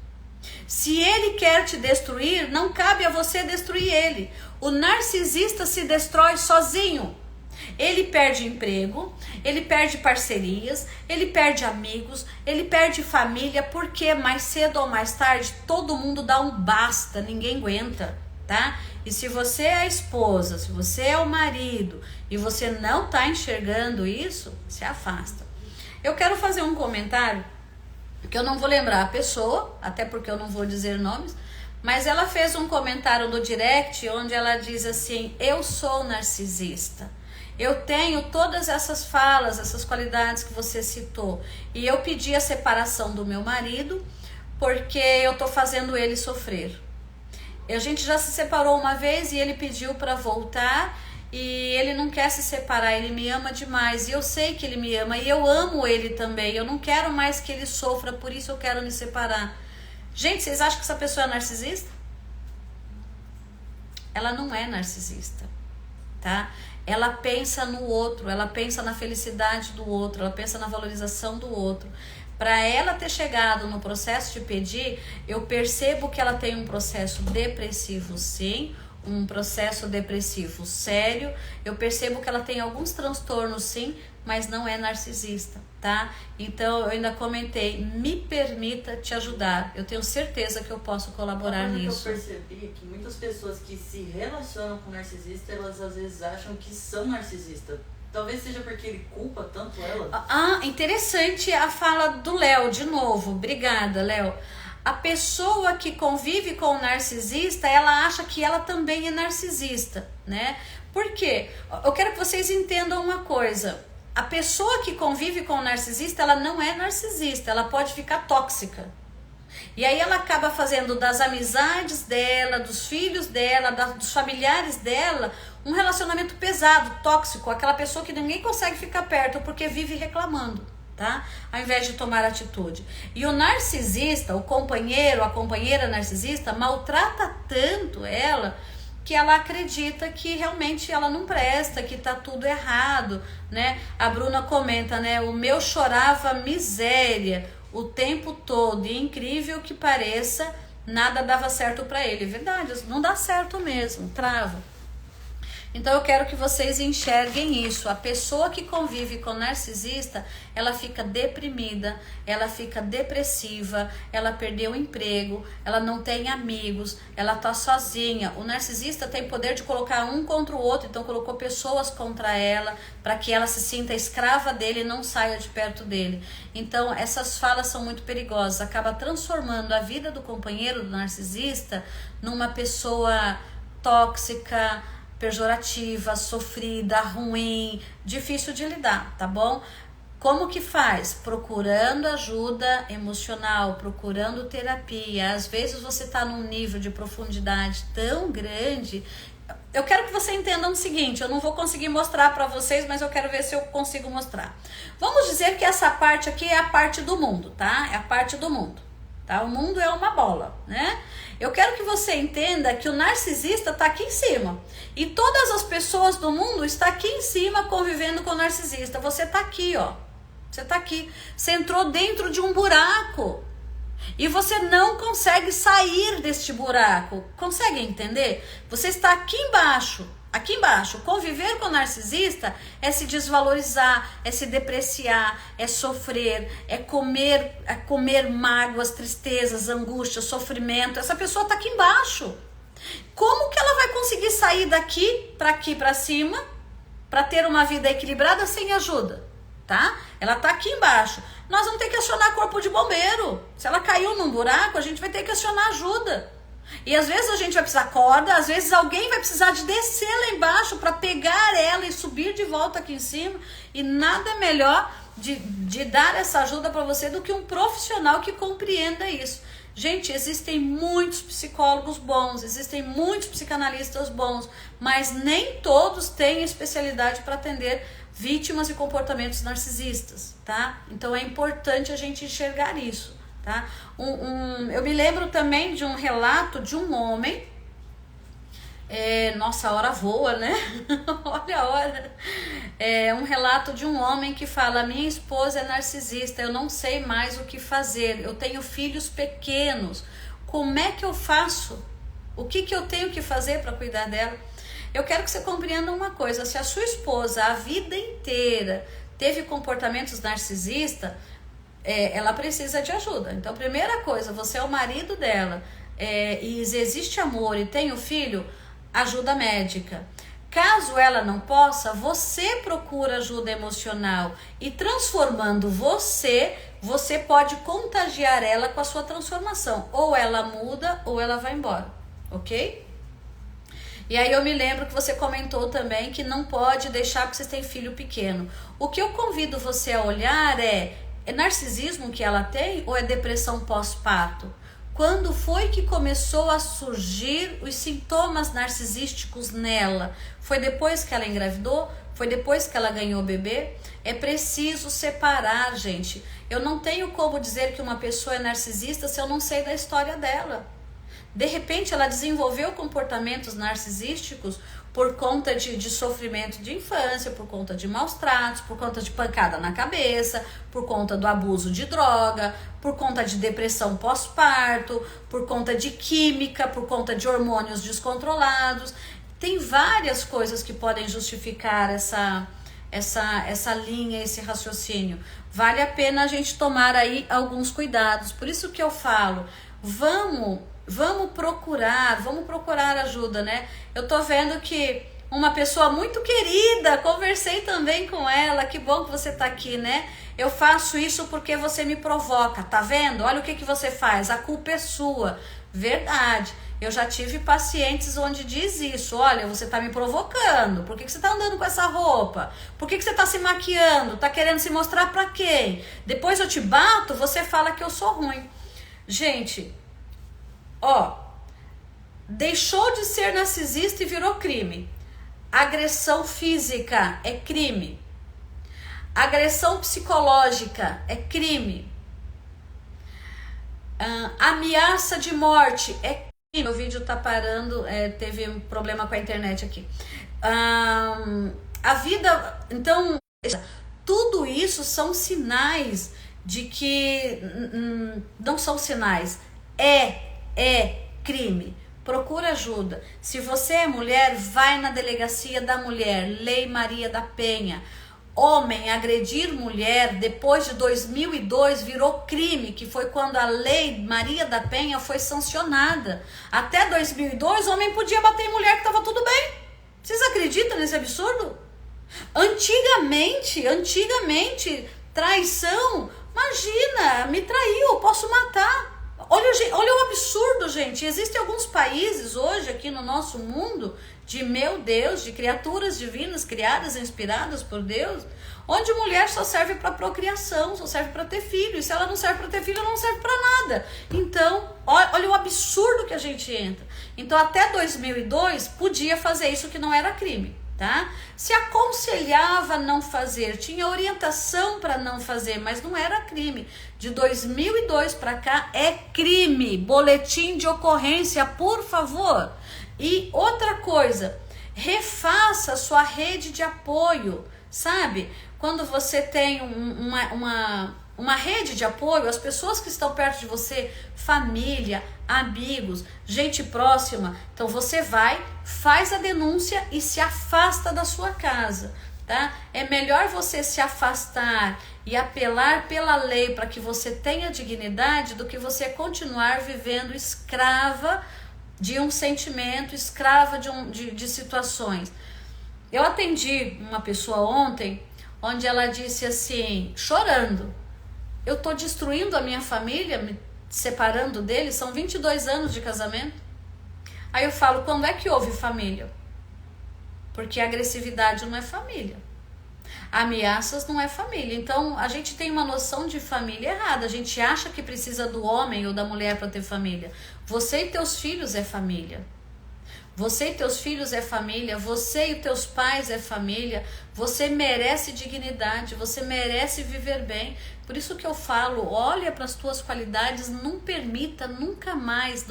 Se ele quer te destruir, não cabe a você destruir ele. O narcisista se destrói sozinho. Ele perde emprego, ele perde parcerias, ele perde amigos, ele perde família, porque mais cedo ou mais tarde todo mundo dá um basta, ninguém aguenta, tá? E se você é a esposa, se você é o marido e você não tá enxergando isso, se afasta. Eu quero fazer um comentário, que eu não vou lembrar a pessoa, até porque eu não vou dizer nomes, mas ela fez um comentário no direct onde ela diz assim, eu sou narcisista. Eu tenho todas essas falas, essas qualidades que você citou. E eu pedi a separação do meu marido porque eu tô fazendo ele sofrer. A gente já se separou uma vez e ele pediu para voltar e ele não quer se separar, ele me ama demais. E eu sei que ele me ama e eu amo ele também. Eu não quero mais que ele sofra, por isso eu quero me separar. Gente, vocês acham que essa pessoa é narcisista? Ela não é narcisista, tá? Ela pensa no outro, ela pensa na felicidade do outro, ela pensa na valorização do outro. Para ela ter chegado no processo de pedir, eu percebo que ela tem um processo depressivo, sim, um processo depressivo sério. Eu percebo que ela tem alguns transtornos, sim, mas não é narcisista, tá? Então eu ainda comentei, me permita te ajudar. Eu tenho certeza que eu posso colaborar nisso. Eu percebi que muitas pessoas que se relacionam com narcisista, elas às vezes acham que são narcisistas. Talvez seja porque ele culpa tanto ela. Interessante a fala do Léo, de novo. Obrigada, Léo. A pessoa que convive com o narcisista, ela acha que ela também é narcisista, né? Por quê? Eu quero que vocês entendam uma coisa. A pessoa que convive com o narcisista, ela não é narcisista, ela pode ficar tóxica. E aí ela acaba fazendo das amizades dela, dos filhos dela, dos familiares dela, um relacionamento pesado, tóxico, aquela pessoa que ninguém consegue ficar perto porque vive reclamando, tá? Ao invés de tomar atitude. E o narcisista, o companheiro, a companheira narcisista, maltrata tanto ela que ela acredita que realmente ela não presta, que tá tudo errado, né? A Bruna comenta, né? O meu chorava miséria o tempo todo, e incrível que pareça, nada dava certo para ele. Verdade, não dá certo mesmo, trava. Então eu quero que vocês enxerguem isso. A pessoa que convive com narcisista, ela fica deprimida, ela fica depressiva, ela perdeu o emprego, ela não tem amigos, ela tá sozinha. O narcisista tem poder de colocar um contra o outro, então colocou pessoas contra ela, para que ela se sinta escrava dele e não saia de perto dele. Então essas falas são muito perigosas, acaba transformando a vida do companheiro do narcisista numa pessoa tóxica, pejorativa, sofrida, ruim, difícil de lidar, tá bom? Como que faz? Procurando ajuda emocional, procurando terapia. Às vezes você tá num nível de profundidade tão grande. Eu quero que você entenda o seguinte, eu não vou conseguir mostrar para vocês, mas eu quero ver se eu consigo mostrar. Vamos dizer que essa parte aqui é a parte do mundo, tá? É a parte do mundo, tá? O mundo é uma bola, né? Eu quero que você entenda que o narcisista está aqui em cima. E todas as pessoas do mundo estão aqui em cima convivendo com o narcisista. Você está aqui, ó. Você está aqui. Você entrou dentro de um buraco. E você não consegue sair deste buraco. Consegue entender? Você está aqui embaixo. Aqui embaixo, conviver com o narcisista é se desvalorizar, é se depreciar, é sofrer, é comer mágoas, tristezas, angústias, sofrimento. Essa pessoa está aqui embaixo. Como que ela vai conseguir sair daqui para cima, para ter uma vida equilibrada sem ajuda? Tá? Ela está aqui embaixo. Nós vamos ter que acionar corpo de bombeiro. Se ela caiu num buraco, a gente vai ter que acionar ajuda. E às vezes a gente vai precisar corda, às vezes alguém vai precisar de descer lá embaixo para pegar ela e subir de volta aqui em cima. E nada melhor de dar essa ajuda para você do que um profissional que compreenda isso. Gente, existem muitos psicólogos bons, existem muitos psicanalistas bons, mas nem todos têm especialidade para atender vítimas e comportamentos narcisistas, tá? Então é importante a gente enxergar isso. Tá? Eu me lembro também de um relato de um homem, nossa, a hora voa, né? Olha a hora. Um relato de um homem que fala: minha esposa é narcisista, eu não sei mais o que fazer, eu tenho filhos pequenos, como é que eu faço? O que eu tenho que fazer para cuidar dela? Eu quero que você compreenda uma coisa: se a sua esposa a vida inteira teve comportamentos narcisistas, ela precisa de ajuda. Então, primeira coisa, você é o marido dela, e existe amor e tem o filho, ajuda médica. Caso ela não possa, você procura ajuda emocional, e transformando você pode contagiar ela com a sua transformação. Ou ela muda ou ela vai embora, ok? E aí eu me lembro que você comentou também que não pode deixar porque você tem filho pequeno. O que eu convido você a olhar é narcisismo que ela tem ou é depressão pós-parto? Quando foi que começou a surgir os sintomas narcisísticos nela? Foi depois que ela engravidou? Foi depois que ela ganhou o bebê? É preciso separar, gente. Eu não tenho como dizer que uma pessoa é narcisista se eu não sei da história dela. De repente ela desenvolveu comportamentos narcisísticos por conta de sofrimento de infância, por conta de maus tratos, por conta de pancada na cabeça, por conta do abuso de droga, por conta de depressão pós-parto, por conta de química, por conta de hormônios descontrolados. Tem várias coisas que podem justificar essa linha, esse raciocínio. Vale a pena a gente tomar aí alguns cuidados. Por isso que eu falo, vamos procurar ajuda, né? Eu tô vendo que uma pessoa muito querida, conversei também com ela, que bom que você tá aqui, né? Eu faço isso porque você me provoca, tá vendo? Olha o que você faz, a culpa é sua. Verdade, eu já tive pacientes onde diz isso: olha, você tá me provocando, por que você tá andando com essa roupa? Por que você tá se maquiando? Tá querendo se mostrar pra quem? Depois eu te bato, você fala que eu sou ruim. Gente, deixou de ser narcisista e virou crime. Agressão física é crime. Agressão psicológica é crime. Ameaça de morte é crime. O vídeo tá parando, teve um problema com a internet aqui. A vida, então, tudo isso são sinais de que não são sinais, é crime. procura ajuda. Se você é mulher, vai na delegacia da mulher, Lei Maria da Penha. Homem agredir mulher depois de 2002 virou crime, que foi quando a Lei Maria da Penha foi sancionada. Até 2002, homem podia bater em mulher que estava tudo bem. Vocês acreditam nesse absurdo? Antigamente, traição, imagina, me traiu, posso matar. Olha o absurdo, gente. Existem alguns países hoje aqui no nosso mundo meu Deus, de criaturas divinas criadas, inspiradas por Deus, onde mulher só serve para procriação, só serve para ter filho. E se ela não serve para ter filho, ela não serve para nada. Então, olha o absurdo que a gente entra. Então, até 2002, podia fazer isso que não era crime, tá? Se aconselhava não fazer, tinha orientação para não fazer, mas não era crime. De 2002 para cá é crime. Boletim de ocorrência, por favor. E outra coisa, refaça a sua rede de apoio, sabe? Quando você tem uma rede de apoio, as pessoas que estão perto de você, família, amigos, gente próxima, então você vai, faz a denúncia e se afasta da sua casa, tá? É melhor você se afastar e apelar pela lei para que você tenha dignidade do que você continuar vivendo escrava de um sentimento, escrava de situações. Eu atendi uma pessoa ontem, onde ela disse assim, chorando, eu tô destruindo a minha família, me separando deles, são 22 anos de casamento. Aí eu falo, quando é que houve família? Porque agressividade não é família. Ameaças não é família. Então a gente tem uma noção de família errada. A gente acha que precisa do homem ou da mulher para ter família. Você e teus filhos é família. Você e teus filhos é família. Você e teus pais é família. Você merece dignidade. Você merece viver bem. Por isso que eu falo, olha para as tuas qualidades. Não permita nunca mais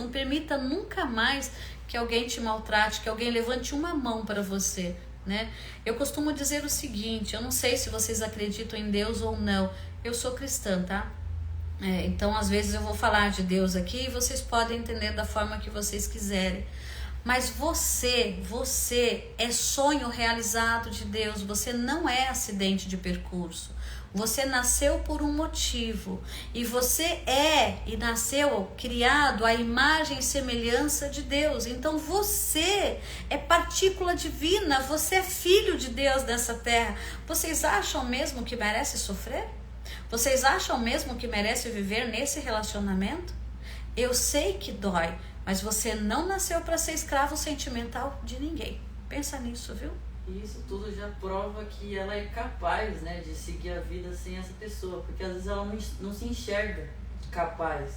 que alguém te maltrate, que alguém levante uma mão para você, né? Eu costumo dizer o seguinte, eu não sei se vocês acreditam em Deus ou não, eu sou cristã, tá? Então às vezes eu vou falar de Deus aqui e vocês podem entender da forma que vocês quiserem, mas você é sonho realizado de Deus, você não é acidente de percurso. Você nasceu por um motivo e você nasceu criado à imagem e semelhança de Deus. Então você é partícula divina, você é filho de Deus nessa terra. Vocês acham mesmo que merece sofrer? Vocês acham mesmo que merece viver nesse relacionamento? Eu sei que dói, mas você não nasceu para ser escravo sentimental de ninguém. Pensa nisso, viu? E isso tudo já prova que ela é capaz, né, de seguir a vida sem essa pessoa, porque às vezes ela não se enxerga capaz.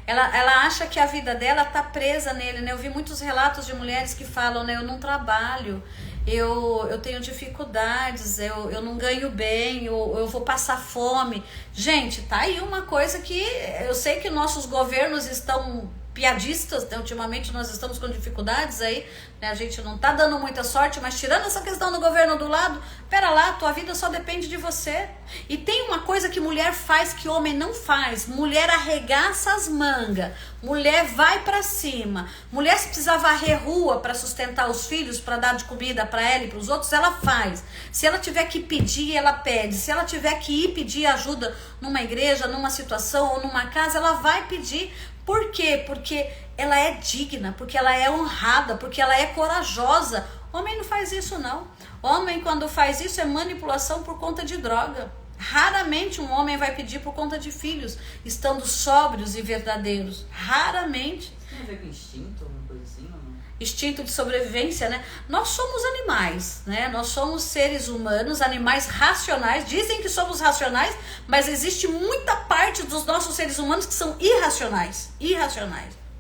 Ela acha que a vida dela tá presa nele, né? Eu vi muitos relatos de mulheres que falam, né, eu não trabalho, eu tenho dificuldades, eu não ganho bem, eu vou passar fome. Gente, tá aí uma coisa que eu sei que nossos governos estão piadistas, né? Ultimamente nós estamos com dificuldades aí, né? A gente não tá dando muita sorte, mas tirando essa questão do governo do lado, pera lá, tua vida só depende de você. E tem uma coisa que mulher faz que homem não faz, mulher arregaça as mangas, mulher vai pra cima, mulher se precisar varrer rua para sustentar os filhos, para dar de comida para ela e para os outros, ela faz. Se ela tiver que pedir, ela pede. Se ela tiver que ir pedir ajuda numa igreja, numa situação ou numa casa, ela vai pedir. Por quê? Porque ela é digna, porque ela é honrada, porque ela é corajosa. Homem não faz isso não. Homem quando faz isso é manipulação por conta de droga. Raramente um homem vai pedir por conta de filhos, estando sóbrios e verdadeiros. Raramente. Tem a ver com instinto, alguma coisa assim ou não? Instinto de sobrevivência, né? Nós somos animais, né? Nós somos seres humanos, animais racionais. Dizem que somos racionais, mas existe muita parte dos nossos seres humanos que são irracionais,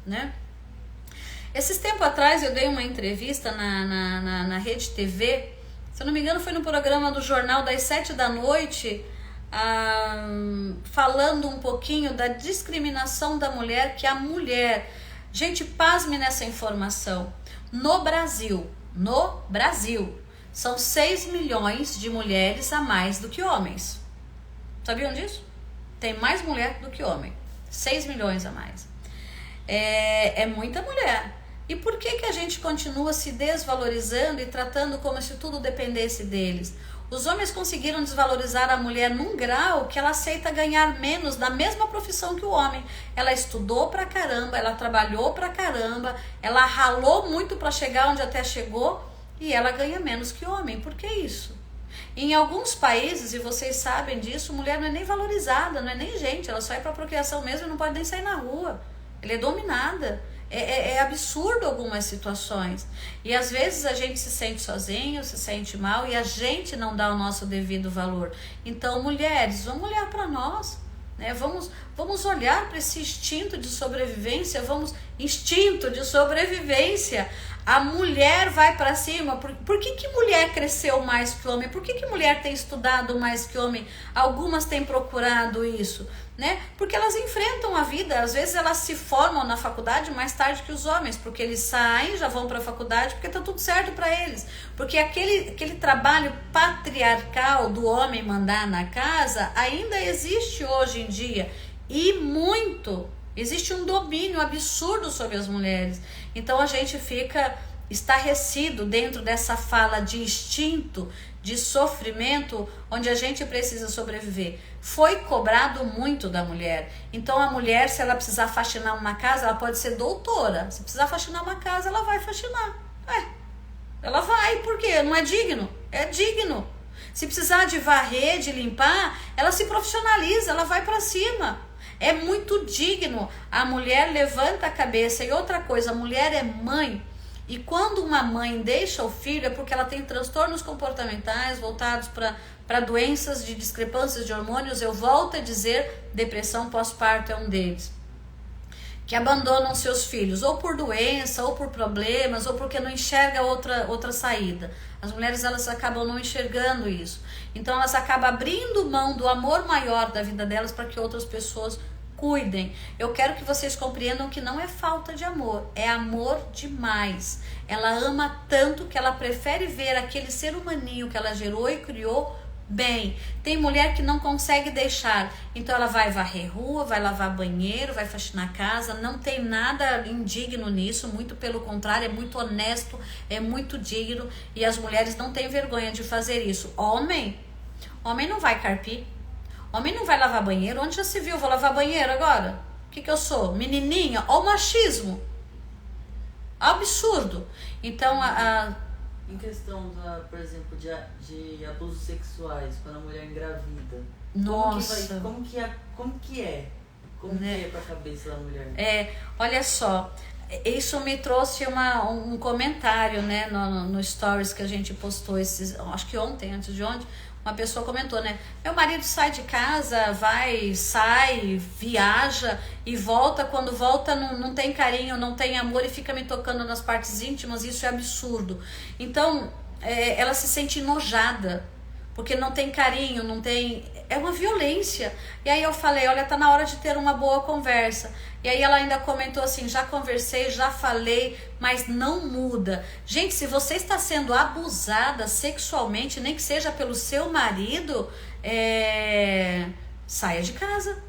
né? Esses tempos atrás eu dei uma entrevista na Rede TV, se eu não me engano foi no programa do Jornal das 7 da noite, falando um pouquinho da discriminação da mulher, que a mulher... Gente, pasme nessa informação. No Brasil, são 6 milhões de mulheres a mais do que homens. Sabiam disso? Tem mais mulher do que homem. 6 milhões a mais. é muita mulher. E por que a gente continua se desvalorizando e tratando como se tudo dependesse deles? Os homens conseguiram desvalorizar a mulher num grau que ela aceita ganhar menos na mesma profissão que o homem. Ela estudou pra caramba, ela trabalhou pra caramba, ela ralou muito para chegar onde até chegou e ela ganha menos que o homem. Por que isso? Em alguns países, e vocês sabem disso, mulher não é nem valorizada, não é nem gente, ela só é para procriação mesmo e não pode nem sair na rua. Ela é dominada. É absurdo algumas situações. E às vezes a gente se sente sozinho, se sente mal e a gente não dá o nosso devido valor. Então, mulheres, vamos olhar para nós, né? Vamos olhar para esse instinto de sobrevivência, instinto de sobrevivência. A mulher vai para cima. Por que mulher cresceu mais que homem? Por que mulher tem estudado mais que homem? Algumas têm procurado isso, né? Porque elas enfrentam a vida. Às vezes elas se formam na faculdade mais tarde que os homens, porque eles saem, já vão para a faculdade, porque tá tudo certo para eles. Porque aquele trabalho patriarcal do homem mandar na casa ainda existe hoje em dia, e muito. Existe um domínio absurdo sobre as mulheres. Então a gente fica estarrecido dentro dessa fala de instinto, de sofrimento, onde a gente precisa sobreviver. Foi cobrado muito da mulher. Então a mulher, se ela precisar faxinar uma casa, ela pode ser doutora. Se precisar faxinar uma casa, ela vai faxinar. Ela vai, por quê? Não é digno? É digno. Se precisar de varrer, de limpar, ela se profissionaliza, ela vai para cima. É muito digno. A mulher levanta a cabeça. E outra coisa, a mulher é mãe. E quando uma mãe deixa o filho, é porque ela tem transtornos comportamentais voltados para doenças de discrepâncias de hormônios. Eu volto a dizer, depressão pós-parto é um deles. Que abandonam seus filhos, ou por doença, ou por problemas, ou porque não enxerga outra saída. As mulheres, elas acabam não enxergando isso. Então elas acabam abrindo mão do amor maior da vida delas para que outras pessoas cuidem. Eu quero que vocês compreendam que não é falta de amor, é amor demais. Ela ama tanto que ela prefere ver aquele ser humaninho que ela gerou e criou bem. Tem mulher que não consegue deixar, então ela vai varrer rua, vai lavar banheiro, vai faxinar casa. Não tem nada indigno nisso, muito pelo contrário, é muito honesto, é muito digno, e as mulheres não têm vergonha de fazer isso. Homem não vai carpir, homem não vai lavar banheiro. Onde já se viu, vou lavar banheiro agora? O que eu sou? Menininha? Ó o machismo, absurdo. Então em questão, por exemplo, de abusos sexuais, quando a mulher engravida. Nossa. Como que é pra cabeça da mulher? Olha só, isso me trouxe um comentário, né, no stories que a gente postou acho que ontem, antes de ontem. Uma pessoa comentou, né? Meu marido sai de casa, sai, viaja e volta. Quando volta não tem carinho, não tem amor e fica me tocando nas partes íntimas. Isso é absurdo. Então, ela se sente enojada, porque não tem carinho, não tem... É uma violência. E aí eu falei, olha, tá na hora de ter uma boa conversa. E aí ela ainda comentou assim, já conversei, já falei, mas não muda. Gente, se você está sendo abusada sexualmente, nem que seja pelo seu marido, saia de casa.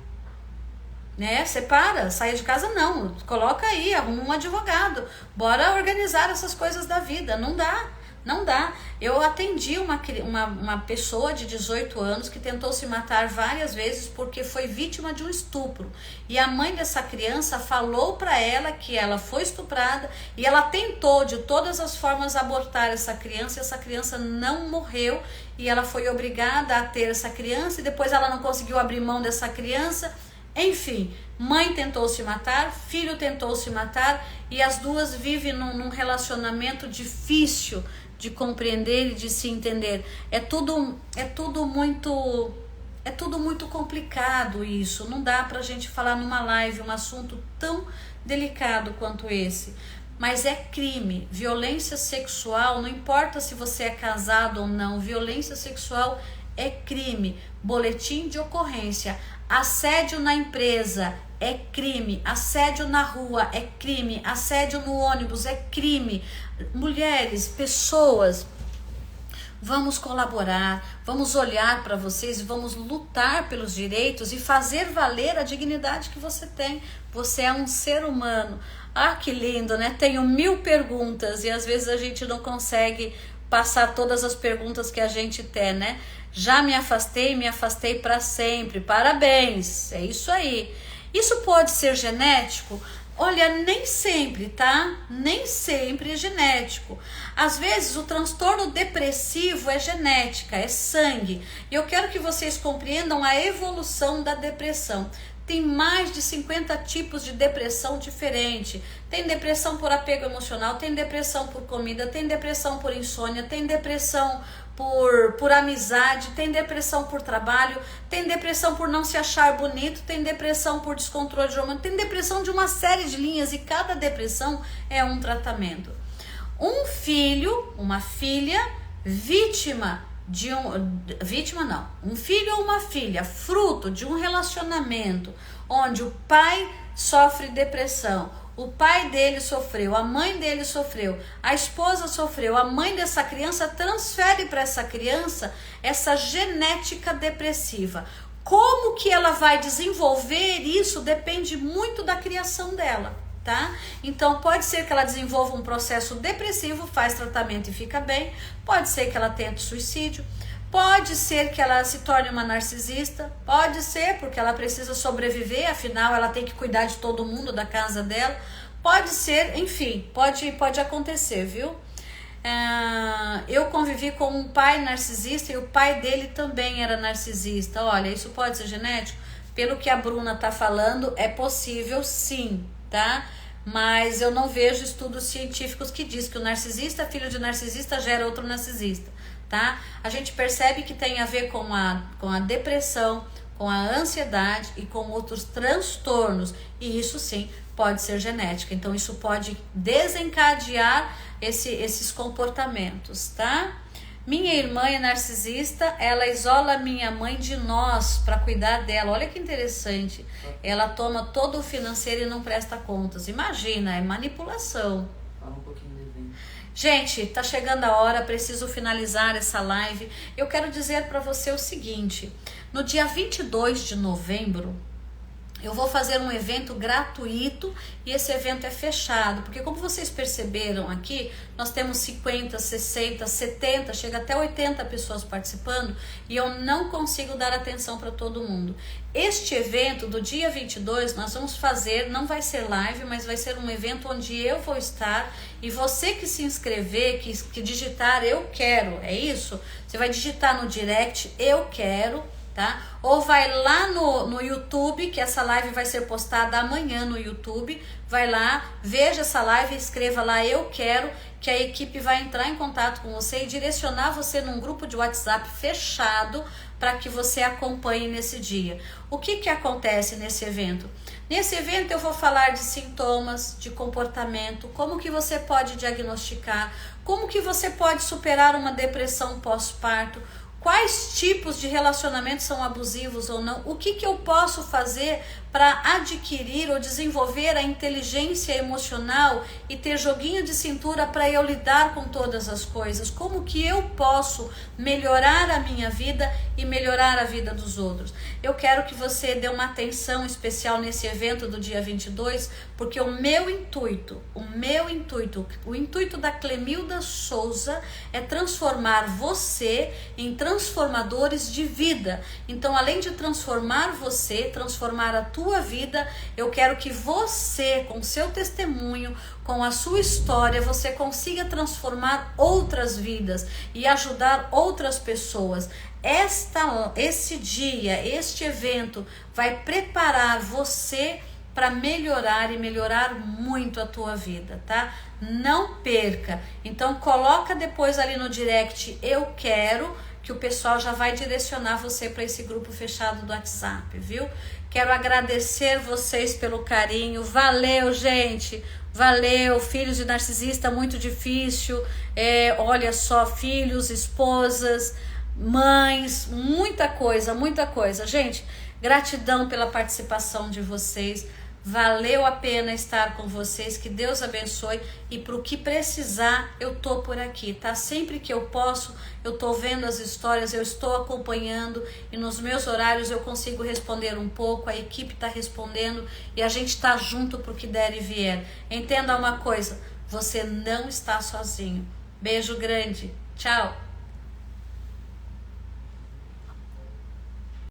Né? Separa, saia de casa não. Coloca aí, arruma um advogado. Bora organizar essas coisas da vida. Não dá. Não dá. Eu atendi uma pessoa de 18 anos que tentou se matar várias vezes porque foi vítima de um estupro. E a mãe dessa criança falou para ela que ela foi estuprada e ela tentou de todas as formas abortar essa criança. Essa criança não morreu e ela foi obrigada a ter essa criança e depois ela não conseguiu abrir mão dessa criança. Enfim, mãe tentou se matar, filho tentou se matar e as duas vivem num relacionamento difícil de compreender e de se entender. É tudo muito complicado isso. Não dá pra gente falar numa live um assunto tão delicado quanto esse. Mas é crime. Violência sexual, não importa se você é casado ou não, violência sexual é crime. Boletim de ocorrência. Assédio na empresa é crime, assédio na rua é crime, assédio no ônibus é crime. Mulheres, pessoas, Vamos colaborar, vamos olhar para vocês e vamos lutar pelos direitos e fazer valer a dignidade que você tem. Você é um ser humano. Ah, que lindo, né? Tenho 1000 perguntas e às vezes a gente não consegue passar todas as perguntas que a gente tem, né? Já me afastei para sempre. Parabéns, é isso aí. Isso pode ser genético? Olha, nem sempre, tá? Nem sempre é genético. Às vezes o transtorno depressivo é genética, é sangue. E eu quero que vocês compreendam a evolução da depressão. Tem mais de 50 tipos de depressão diferente. Tem depressão por apego emocional, tem depressão por comida, tem depressão por insônia, tem depressão por amizade, tem depressão por trabalho, tem depressão por não se achar bonito, tem depressão por descontrole de hormônio, tem depressão de uma série de linhas e cada depressão é um tratamento. Um filho, uma filha, um filho ou uma filha, fruto de um relacionamento onde o pai sofre depressão, o pai dele sofreu, a mãe dele sofreu, a esposa sofreu, a mãe dessa criança transfere para essa criança essa genética depressiva. Como que ela vai desenvolver isso depende muito da criação dela, tá? Então pode ser que ela desenvolva um processo depressivo, faz tratamento e fica bem, pode ser que ela tente suicídio, pode ser que ela se torne uma narcisista, pode ser porque ela precisa sobreviver, afinal ela tem que cuidar de todo mundo da casa dela, pode ser, enfim, pode acontecer, viu? Eu convivi com um pai narcisista e o pai dele também era narcisista. Olha, isso pode ser genético? Pelo que a Bruna tá falando, é possível sim, tá? Mas eu não vejo estudos científicos que diz que o narcisista, filho de narcisista, gera outro narcisista. Tá? A gente percebe que tem a ver com a depressão, com a ansiedade e com outros transtornos, e isso sim pode ser genética, então isso pode desencadear esses comportamentos, tá? Minha irmã é narcisista, ela isola minha mãe de nós para cuidar dela, olha que interessante, ela toma todo o financeiro e não presta contas, imagina, é manipulação. Fala um pouquinho. Gente, tá chegando a hora, preciso finalizar essa live. Eu quero dizer para você o seguinte, no dia 22 de novembro, eu vou fazer um evento gratuito e esse evento é fechado, porque como vocês perceberam aqui, nós temos 50, 60, 70, chega até 80 pessoas participando e eu não consigo dar atenção para todo mundo. Este evento do dia 22 nós vamos fazer, não vai ser live, mas vai ser um evento onde eu vou estar e você que se inscrever, que digitar eu quero, é isso? Você vai digitar no direct eu quero, tá? Ou vai lá no YouTube, que essa live vai ser postada amanhã no YouTube, vai lá, veja essa live, escreva lá eu quero, que a equipe vai entrar em contato com você e direcionar você num grupo de WhatsApp fechado para que você acompanhe nesse dia. O que acontece nesse evento? Nesse evento eu vou falar de sintomas, de comportamento, como que você pode diagnosticar, como que você pode superar uma depressão pós-parto, quais tipos de relacionamentos são abusivos ou não, o que eu posso fazer para adquirir ou desenvolver a inteligência emocional e ter joguinho de cintura para eu lidar com todas as coisas, como que eu posso melhorar a minha vida e melhorar a vida dos outros. Eu quero que você dê uma atenção especial nesse evento do dia 22, porque o intuito da Clemilda Souza é transformar você em transformadores de vida. Então, além de transformar você, transformar a tua vida, eu quero que você, com seu testemunho, com a sua história, você consiga transformar outras vidas e ajudar outras pessoas. Esse dia, este evento vai preparar você para melhorar e melhorar muito a tua vida, tá? Não perca. Então coloca depois ali no direct eu quero, que o pessoal já vai direcionar você para esse grupo fechado do WhatsApp, viu? Quero agradecer vocês pelo carinho. Valeu, gente. Valeu. Filhos de narcisista, muito difícil. Olha só, filhos, esposas, mães, muita coisa, muita coisa. Gente, gratidão pela participação de vocês. Valeu a pena estar com vocês, que Deus abençoe, e para o que precisar eu tô por aqui, tá? Sempre que eu posso, eu tô vendo as histórias, eu estou acompanhando, e nos meus horários eu consigo responder um pouco, a equipe tá respondendo, e a gente tá junto pro que der e vier. Entenda uma coisa, você não está sozinho. Beijo grande, tchau!